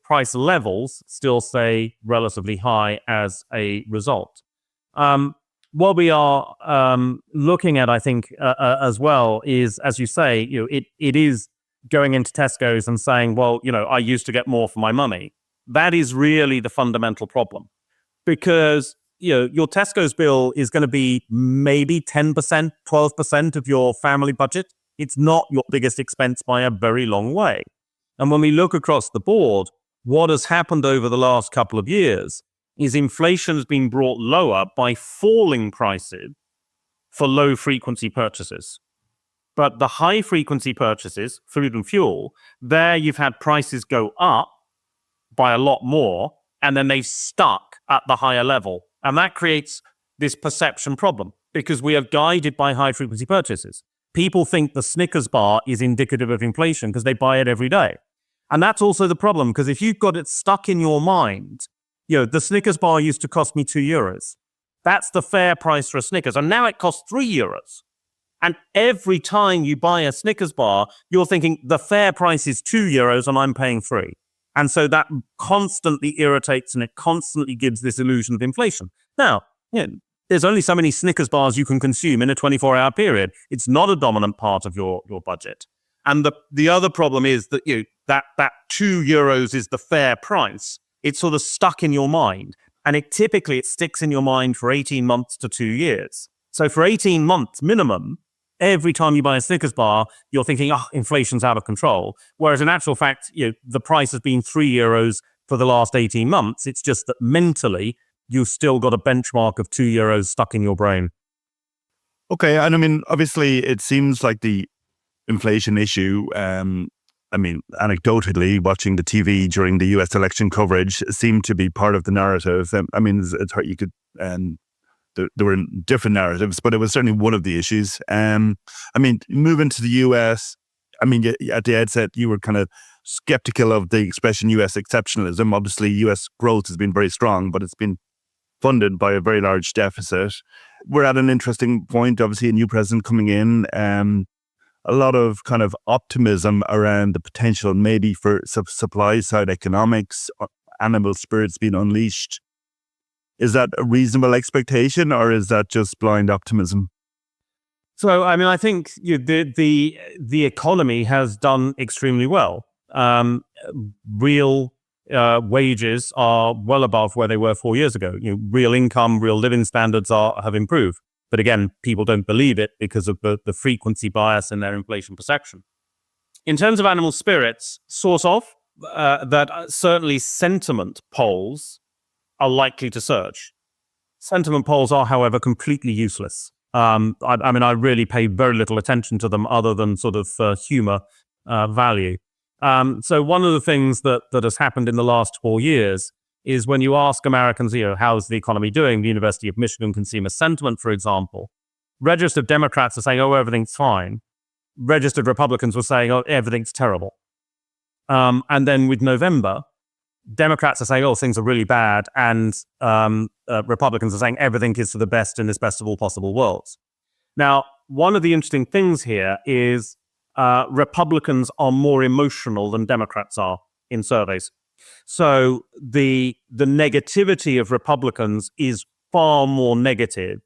price levels still stay relatively high as a result. What we are looking at, I think, as well is, as you say, it is going into Tesco's and saying, well, I used to get more for my money. That is really the fundamental problem, because your Tesco's bill is going to be maybe 10%, 12% of your family budget. It's not your biggest expense by a very long way. And when we look across the board, what has happened over the last couple of years is inflation has been brought lower by falling prices for low-frequency purchases. But the high-frequency purchases, food and fuel, there you've had prices go up by a lot more, and then they've stuck at the higher level. And that creates this perception problem, because we are guided by high-frequency purchases. People think the Snickers bar is indicative of inflation because they buy it every day. And that's also the problem, because if you've got it stuck in your mind, the Snickers bar used to cost me €2. That's the fair price for a Snickers. And now it costs €3. And every time you buy a Snickers bar, you're thinking the fair price is €2 and I'm paying $3. And so that constantly irritates, and it constantly gives this illusion of inflation. Now, there's only so many Snickers bars you can consume in a 24-hour period. It's not a dominant part of your budget. And the other problem is that that €2 is the fair price. It's sort of stuck in your mind, and it sticks in your mind for 18 months to 2 years. So for 18 months minimum, every time you buy a Snickers bar, you're thinking, inflation's out of control. Whereas in actual fact, the price has been €3 for the last 18 months. It's just that mentally, you've still got a benchmark of €2 stuck in your brain. Okay, and I mean, obviously, it seems like the inflation issue, anecdotally, watching the TV during the US election coverage seemed to be part of the narrative. It's hard, there were different narratives, but it was certainly one of the issues. Moving to the US, at the outset, you were kind of skeptical of the expression US exceptionalism. Obviously, US growth has been very strong, but it's been funded by a very large deficit. We're at an interesting point, obviously, a new president coming in. A lot of kind of optimism around the potential maybe for supply side economics, animal spirits being unleashed. Is that a reasonable expectation, or is that just blind optimism? So, I think the economy has done extremely well. Real wages are well above where they were 4 years ago. Real income, real living standards have improved. But again, people don't believe it because of the frequency bias in their inflation perception. In terms of animal spirits, sort of, that certainly sentiment polls are likely to surge. Sentiment polls are, however, completely useless. I really pay very little attention to them other than sort of humor value. So one of the things that has happened in the last 4 years is when you ask Americans, how's the economy doing? The University of Michigan Consumer Sentiment, for example, registered Democrats are saying, oh, everything's fine. Registered Republicans were saying, oh, everything's terrible. And then with November, Democrats are saying, oh, things are really bad. And Republicans are saying everything is for the best in this best of all possible worlds. Now, one of the interesting things here is Republicans are more emotional than Democrats are in surveys. So the negativity of Republicans is far more negative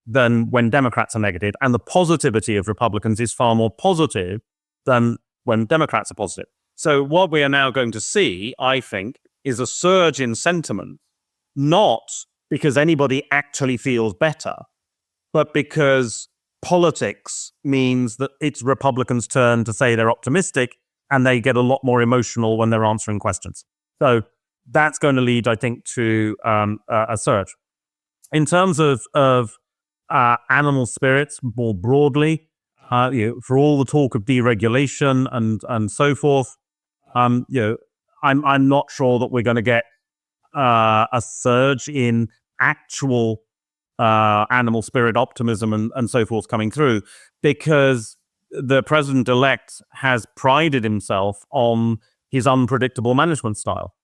than when Democrats are negative, and the positivity of Republicans is far more positive than when Democrats are positive. So what we are now going to see, I think, is a surge in sentiment, not because anybody actually feels better, but because politics means that it's Republicans' turn to say they're optimistic, and they get a lot more emotional when they're answering questions. So that's going to lead, I think, to a surge. In terms of animal spirits more broadly, for all the talk of deregulation and so forth, I'm not sure that we're going to get a surge in actual animal spirit optimism and so forth coming through, because the president-elect has prided himself on his unpredictable management style.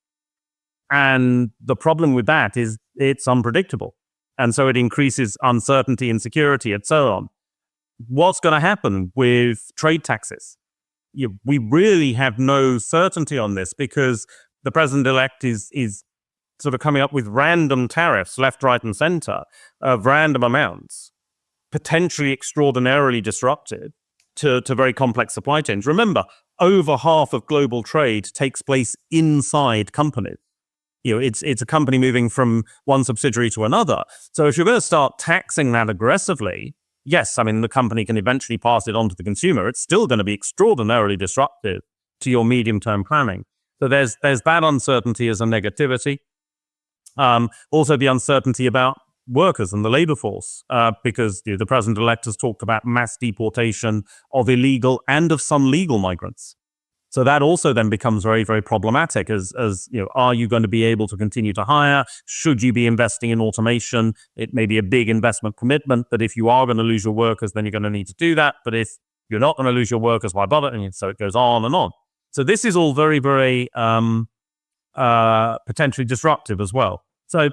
And the problem with that is it's unpredictable. And so it increases uncertainty, insecurity, and so on. What's going to happen with trade taxes? We really have no certainty on this because the president-elect is sort of coming up with random tariffs, left, right, and center, of random amounts, potentially extraordinarily disruptive to very complex supply chains. Remember, over half of global trade takes place inside companies. It's a company moving from one subsidiary to another. So if you're going to start taxing that aggressively, yes, the company can eventually pass it on to the consumer. It's still going to be extraordinarily disruptive to your medium-term planning. So there's that uncertainty as a negativity. Also the uncertainty about workers and the labor force, because the president-elect has talked about mass deportation of illegal and of some legal migrants. So that also then becomes very, very problematic as are you going to be able to continue to hire? Should you be investing in automation? It may be a big investment commitment, but if you are going to lose your workers, then you're going to need to do that. But if you're not going to lose your workers, why bother? And so it goes on and on. So this is all very, very potentially disruptive as well. So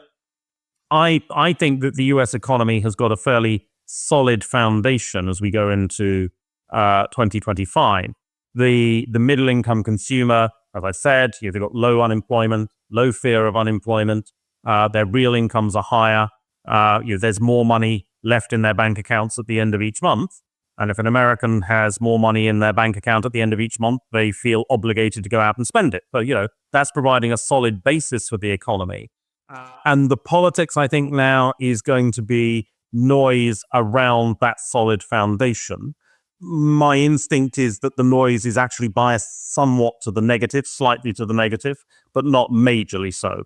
I think that the US economy has got a fairly solid foundation as we go into 2025. The middle income consumer, as I said, they've got low unemployment, low fear of unemployment. Their real incomes are higher. There's more money left in their bank accounts at the end of each month. And if an American has more money in their bank account at the end of each month, they feel obligated to go out and spend it. But, that's providing a solid basis for the economy. And the politics, I think, now is going to be noise around that solid foundation. My instinct is that the noise is actually biased somewhat to the negative, slightly to the negative, but not majorly so.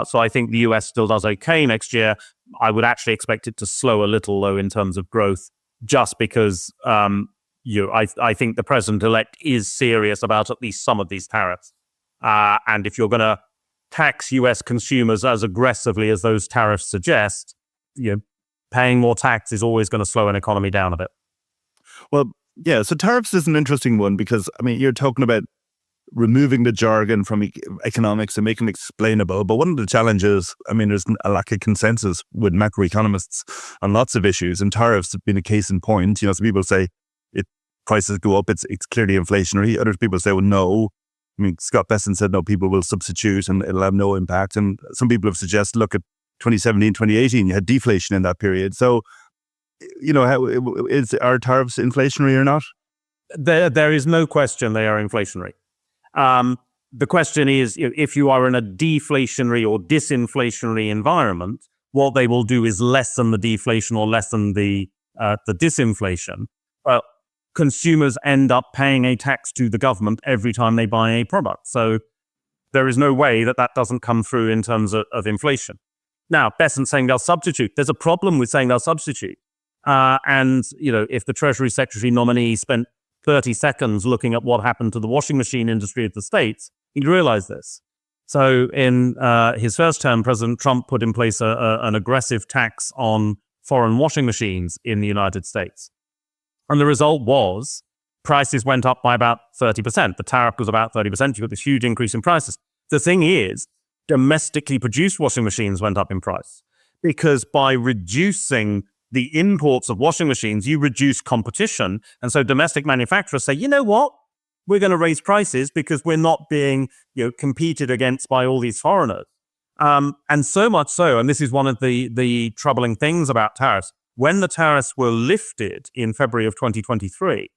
So I think the US still does okay next year. I would actually expect it to slow a little, though, in terms of growth, just because I think the president-elect is serious about at least some of these tariffs. And if you're going to tax US consumers as aggressively as those tariffs suggest, paying more tax is always going to slow an economy down a bit. Well, yeah, so tariffs is an interesting one because, I mean, you're talking about removing the jargon from economics and making it explainable. But one of the challenges, I mean, there's a lack of consensus with macroeconomists on lots of issues, and tariffs have been a case in point. You know, some people say prices go up, it's clearly inflationary. Other people say, well, no. I mean, Scott Besson said, no, people will substitute and it'll have no impact. And some people have suggested, look at 2017, 2018, you had deflation in that period. So, you know, are tariffs inflationary or not? There is no question they are inflationary. The question is, if you are in a deflationary or disinflationary environment, what they will do is lessen the deflation or lessen the disinflation. Well, consumers end up paying a tax to the government every time they buy a product. So there is no way that doesn't come through in terms of inflation. Now, Besson's saying they'll substitute. There's a problem with saying they'll substitute. And, you know, if the Treasury Secretary nominee spent 30 seconds looking at what happened to the washing machine industry of the States, he'd realize this. So in his first term, President Trump put in place an aggressive tax on foreign washing machines in the United States. And the result was prices went up by about 30%. The tariff was about 30%. You got this huge increase in prices. The thing is, domestically produced washing machines went up in price because by reducing the imports of washing machines, you reduce competition. And so domestic manufacturers say, you know what? We're going to raise prices because we're not being, competed against by all these foreigners. And so much so, and this is one of the troubling things about tariffs, when the tariffs were lifted in February of 2023,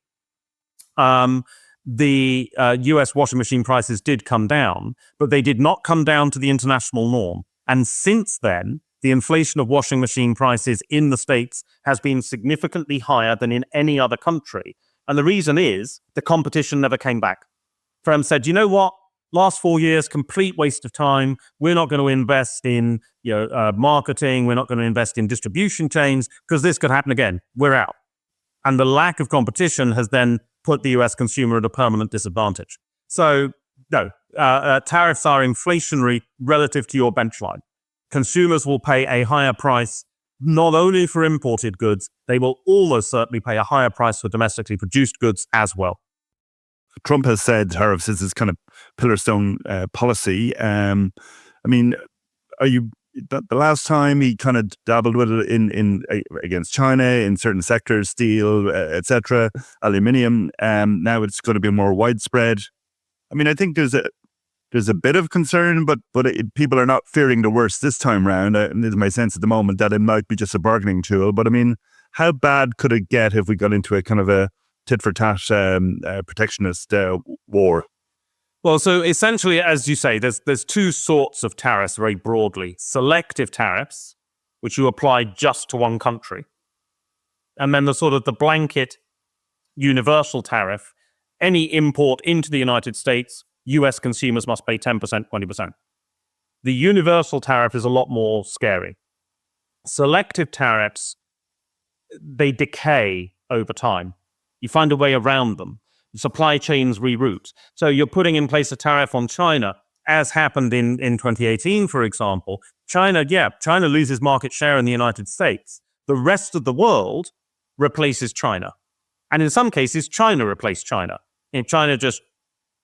the US washing machine prices did come down, but they did not come down to the international norm. And since then, the inflation of washing machine prices in the States has been significantly higher than in any other country. And the reason is the competition never came back. Firms said, you know what? Last 4 years, complete waste of time. We're not going to invest in marketing. We're not going to invest in distribution chains because this could happen again. We're out. And the lack of competition has then put the US consumer at a permanent disadvantage. So, no, tariffs are inflationary relative to your benchline. Consumers will pay a higher price not only for imported goods, they will almost certainly pay a higher price for domestically produced goods as well. Trump has said tariffs is his kind of pillar stone policy. I mean, the last time he kind of dabbled with it in against China in certain sectors, steel, etc., aluminium. Now it's going to be more widespread. I mean, I think there's a bit of concern, but people are not fearing the worst this time round. And this is my sense at the moment that it might be just a bargaining tool. But I mean, how bad could it get if we got into a kind of a tit-for-tat protectionist war? Well, so essentially, as you say, there's two sorts of tariffs very broadly. Selective tariffs, which you apply just to one country. And then the blanket universal tariff. Any import into the United States, US consumers must pay 10%, 20%. The universal tariff is a lot more scary. Selective tariffs, they decay over time. You find a way around them. Supply chains reroute. So you're putting in place a tariff on China, as happened in 2018, for example. China loses market share in the United States. The rest of the world replaces China. And in some cases, China replaced China. If China just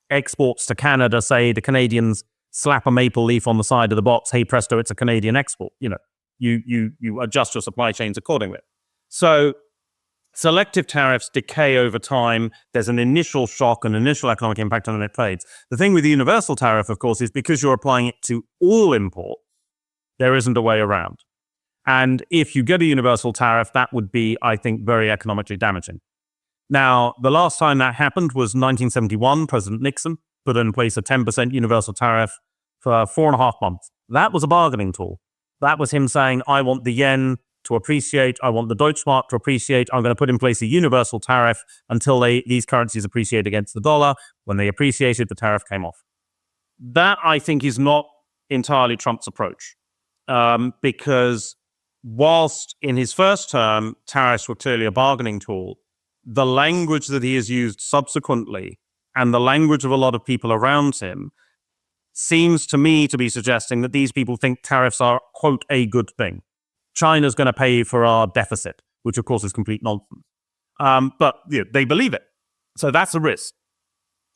exports to Canada, say the Canadians slap a maple leaf on the side of the box, hey presto, it's a Canadian export. You adjust your supply chains accordingly. So selective tariffs decay over time. There's an initial shock, an initial economic impact, and then it fades. The thing with the universal tariff, of course, is because you're applying it to all imports, there isn't a way around. And if you get a universal tariff, that would be, I think, very economically damaging. Now, the last time that happened was 1971. President Nixon put in place a 10% universal tariff for 4.5 months. That was a bargaining tool. That was him saying, I want the yen to appreciate. I want the Deutschmark to appreciate. I'm going to put in place a universal tariff until these currencies appreciate against the dollar. When they appreciated, the tariff came off. That, I think, is not entirely Trump's approach. Because whilst in his first term, tariffs were clearly a bargaining tool, the language that he has used subsequently and the language of a lot of people around him seems to me to be suggesting that these people think tariffs are, quote, a good thing. China's going to pay for our deficit, which of course is complete nonsense. But they believe it. So that's a risk.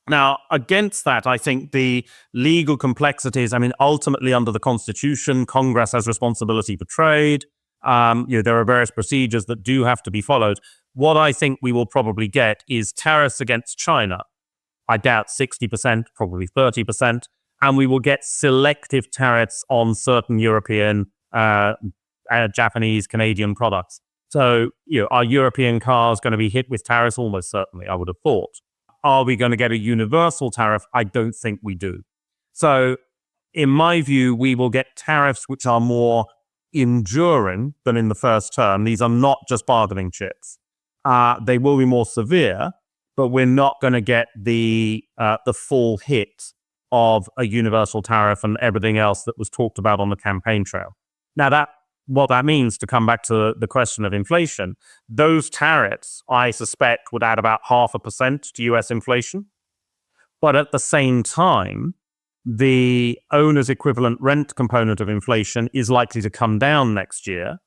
Now, against that, I think the legal complexities, ultimately under the Constitution, Congress has responsibility for trade. There are various procedures that do have to be followed. What I think we will probably get is tariffs against China. I doubt 60%, probably 30%. And we will get selective tariffs on certain European, Japanese, Canadian products. So, are European cars going to be hit with tariffs? Almost certainly, I would have thought. Are we going to get a universal tariff? I don't think we do. So, in my view, we will get tariffs which are more enduring than in the first term. These are not just bargaining chips. They will be more severe, but we're not going to get the full hit of a universal tariff and everything else that was talked about on the campaign trail. Now, what that means, to come back to the question of inflation, those tariffs, I suspect, would add about 0.5% to US inflation. But at the same time, the owner's equivalent rent component of inflation is likely to come down next year.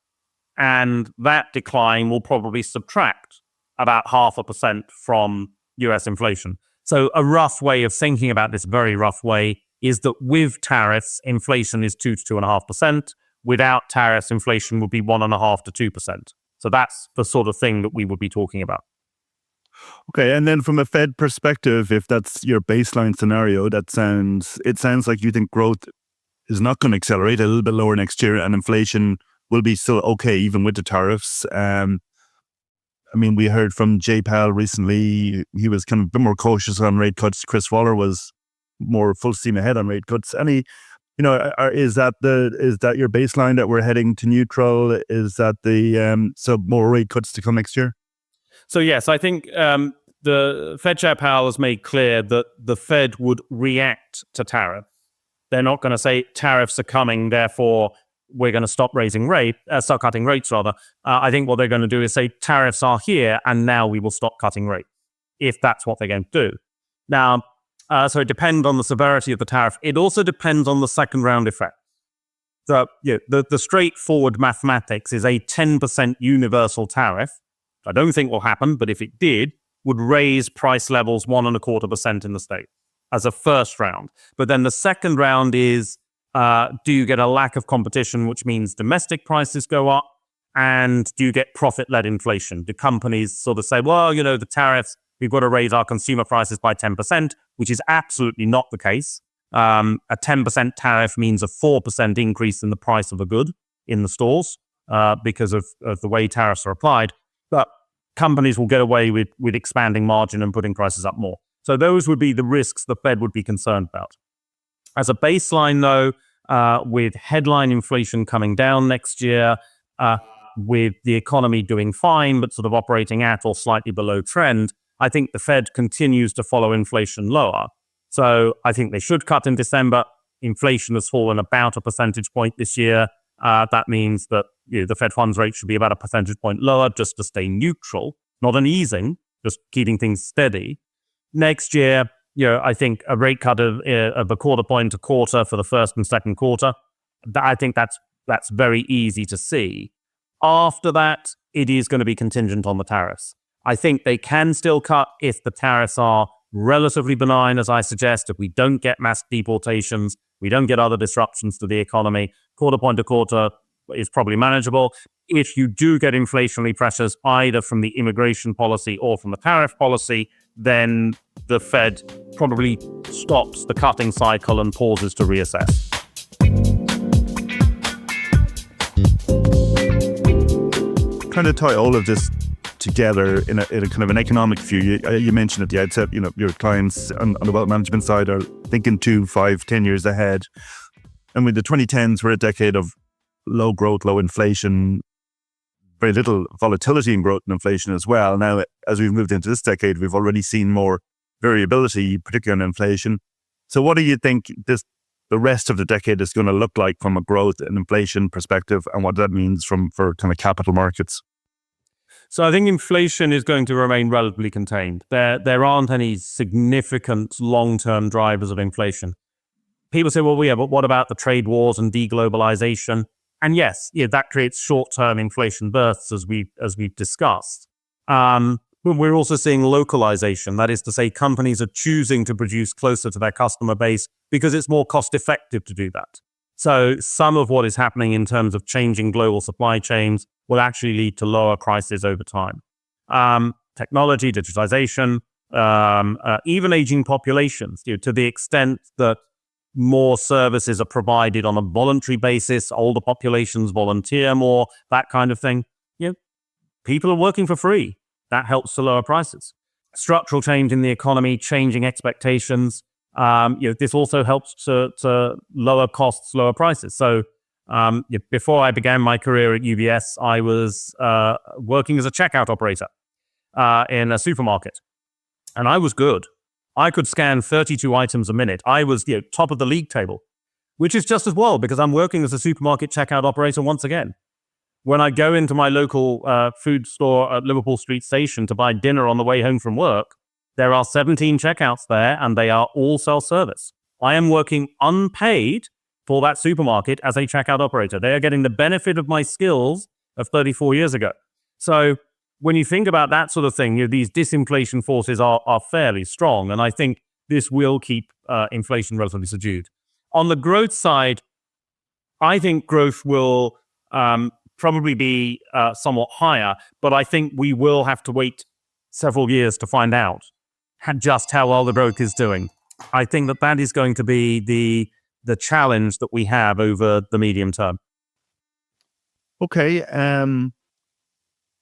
And that decline will probably subtract about 0.5% from US inflation. So a rough way of thinking about this, very rough way, is that with tariffs, inflation is 2 to 2.5%. Without tariffs, inflation would be 1.5 to 2%. So that's the sort of thing that we would be talking about. Okay, and then from a Fed perspective, if that's your baseline scenario, it sounds like you think growth is not going to accelerate, a little bit lower next year, and inflation will be still okay even with the tariffs. We heard from Jay Powell recently. He was kind of a bit more cautious on rate cuts. Chris Waller was more full steam ahead on rate cuts. Is that your baseline, that we're heading to neutral? Is that so more rate cuts to come next year? So yes, I think the Fed Chair Powell has made clear that the Fed would react to tariffs. They're not going to say tariffs are coming, therefore we're going to stop cutting rates rather. I think what they're going to do is say tariffs are here and now we will stop cutting rates, if that's what they're going to do. Now, so it depends on the severity of the tariff. It also depends on the second round effect. So the straightforward mathematics is a 10% universal tariff. I don't think will happen, but if it did, would raise price levels 1.25% in the state as a first round. But then the second round is, do you get a lack of competition, which means domestic prices go up? And do you get profit-led inflation? Do companies sort of say, well, the tariffs, we've got to raise our consumer prices by 10%, which is absolutely not the case. A 10% tariff means a 4% increase in the price of a good in the stores because of the way tariffs are applied. But companies will get away with expanding margin and putting prices up more. So those would be the risks the Fed would be concerned about. As a baseline, though, with headline inflation coming down next year, with the economy doing fine, but sort of operating at or slightly below trend, I think the Fed continues to follow inflation lower. So I think they should cut in December. Inflation has fallen about a percentage point this year. That means that the Fed funds rate should be about a percentage point lower just to stay neutral, not an easing, just keeping things steady. Next year, I think a rate cut of a quarter for the first and second quarter. I think that's very easy to see. After that, it is going to be contingent on the tariffs. I think they can still cut if the tariffs are relatively benign, as I suggest. If we don't get mass deportations, we don't get other disruptions to the economy, quarter to quarter is probably manageable. If you do get inflationary pressures, either from the immigration policy or from the tariff policy, then the Fed probably stops the cutting cycle and pauses to reassess. Trying to tie all of this together in a kind of an economic view. You mentioned at the outset, your clients on the wealth management side are thinking 2, 5, 10 years ahead. And with the 2010s were a decade of low growth, low inflation, very little volatility in growth and inflation as well. Now, as we've moved into this decade, we've already seen more variability, particularly on inflation. So what do you think the rest of the decade is going to look like from a growth and inflation perspective, and what that means for kind of capital markets? So I think inflation is going to remain relatively contained. There aren't any significant long-term drivers of inflation. People say, well, yeah, but what about the trade wars and deglobalization? And yes, that creates short-term inflation bursts, as we've discussed. But we're also seeing localization. That is to say, companies are choosing to produce closer to their customer base because it's more cost-effective to do that. So some of what is happening in terms of changing global supply chains will actually lead to lower prices over time. Technology, digitization, even aging populations, to the extent that more services are provided on a voluntary basis, older populations volunteer more, that kind of thing. People are working for free. That helps to lower prices. Structural change in the economy, changing expectations. This also helps to lower costs, lower prices. So before I began my career at UBS, I was working as a checkout operator in a supermarket. And I was good. I could scan 32 items a minute. I was top of the league table, which is just as well because I'm working as a supermarket checkout operator once again. When I go into my local food store at Liverpool Street Station to buy dinner on the way home from work, there are 17 checkouts there and they are all self-service. I am working unpaid for that supermarket as a checkout operator. They are getting the benefit of my skills of 34 years ago. So when you think about that sort of thing, these disinflation forces are fairly strong. And I think this will keep inflation relatively subdued. On the growth side, I think growth will probably be somewhat higher, but I think we will have to wait several years to find out just how well the growth is doing. I think that is going to be the challenge that we have over the medium term. Okay.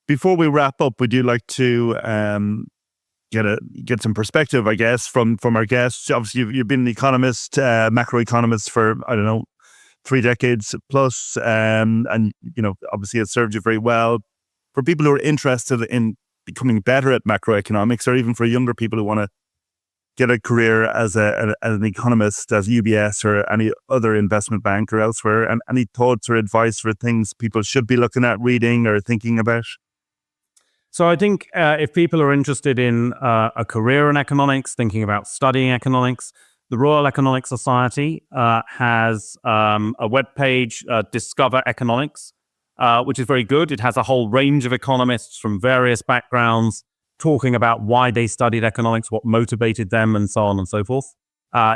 Before we wrap up, would you like to get some perspective, I guess, from our guests? Obviously, you've been an economist, macroeconomist for, 3 decades plus, and obviously it served you very well. For people who are interested in becoming better at macroeconomics, or even for younger people who want to get a career as an economist, as UBS or any other investment bank or elsewhere, and any thoughts or advice for things people should be looking at, reading or thinking about? So I think if people are interested in a career in economics, thinking about studying economics, the Royal Economic Society has a webpage, Discover Economics, which is very good. It has a whole range of economists from various backgrounds talking about why they studied economics, what motivated them, and so on and so forth.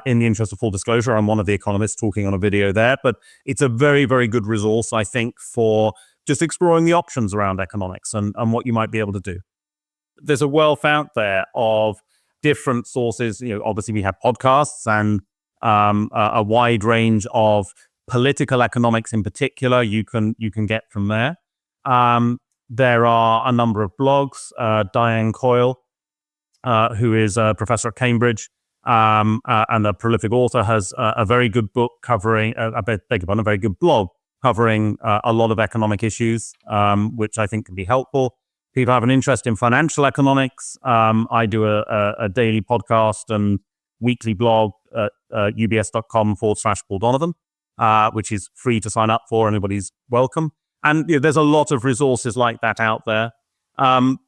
In the interest of full disclosure, I'm one of the economists talking on a video there, but it's a very, very good resource, I think, for just exploring the options around economics and what you might be able to do. There's a wealth out there of different sources. Obviously we have podcasts and a wide range of political economics in particular you can get from there. There are a number of blogs. Diane Coyle, who is a professor at Cambridge and a prolific author, has a very good book covering, a very good blog covering a lot of economic issues, which I think can be helpful. People have an interest in financial economics. I do a daily podcast and weekly blog at ubs.com/Paul Donovan, which is free to sign up for. Anybody's welcome. And there's a lot of resources like that out there.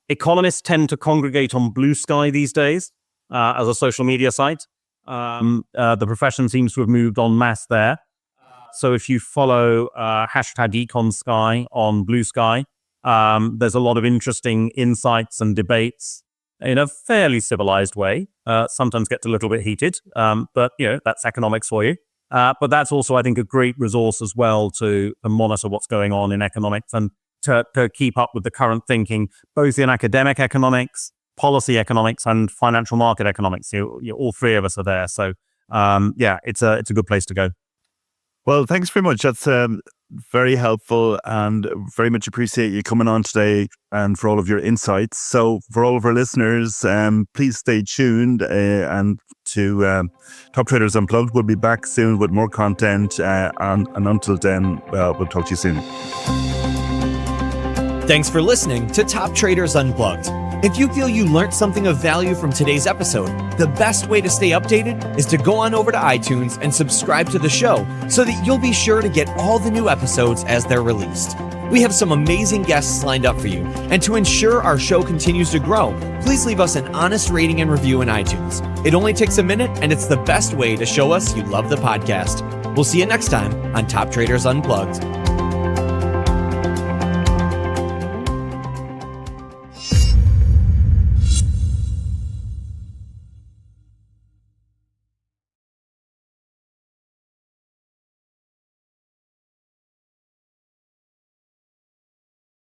Economists tend to congregate on Blue Sky these days as a social media site. The profession seems to have moved en masse there. So if you follow #EconSky on Blue Sky, there's a lot of interesting insights and debates in a fairly civilized way. Sometimes gets a little bit heated, but that's economics for you. But that's also, I think, a great resource as well to monitor what's going on in economics and to keep up with the current thinking, both in academic economics, policy economics, and financial market economics. All three of us are there. So it's a good place to go. Well, thanks very much. That's very helpful, and very much appreciate you coming on today and for all of your insights. So for all of our listeners, please stay tuned and to Top Traders Unplugged. We'll be back soon with more content, and until then, we'll talk to you soon. Thanks for listening to Top Traders Unplugged. If you feel you learned something of value from today's episode, the best way to stay updated is to go on over to iTunes and subscribe to the show so that you'll be sure to get all the new episodes as they're released. We have some amazing guests lined up for you, and to ensure our show continues to grow, please leave us an honest rating and review in iTunes. It only takes a minute, and it's the best way to show us you love the podcast. We'll see you next time on Top Traders Unplugged.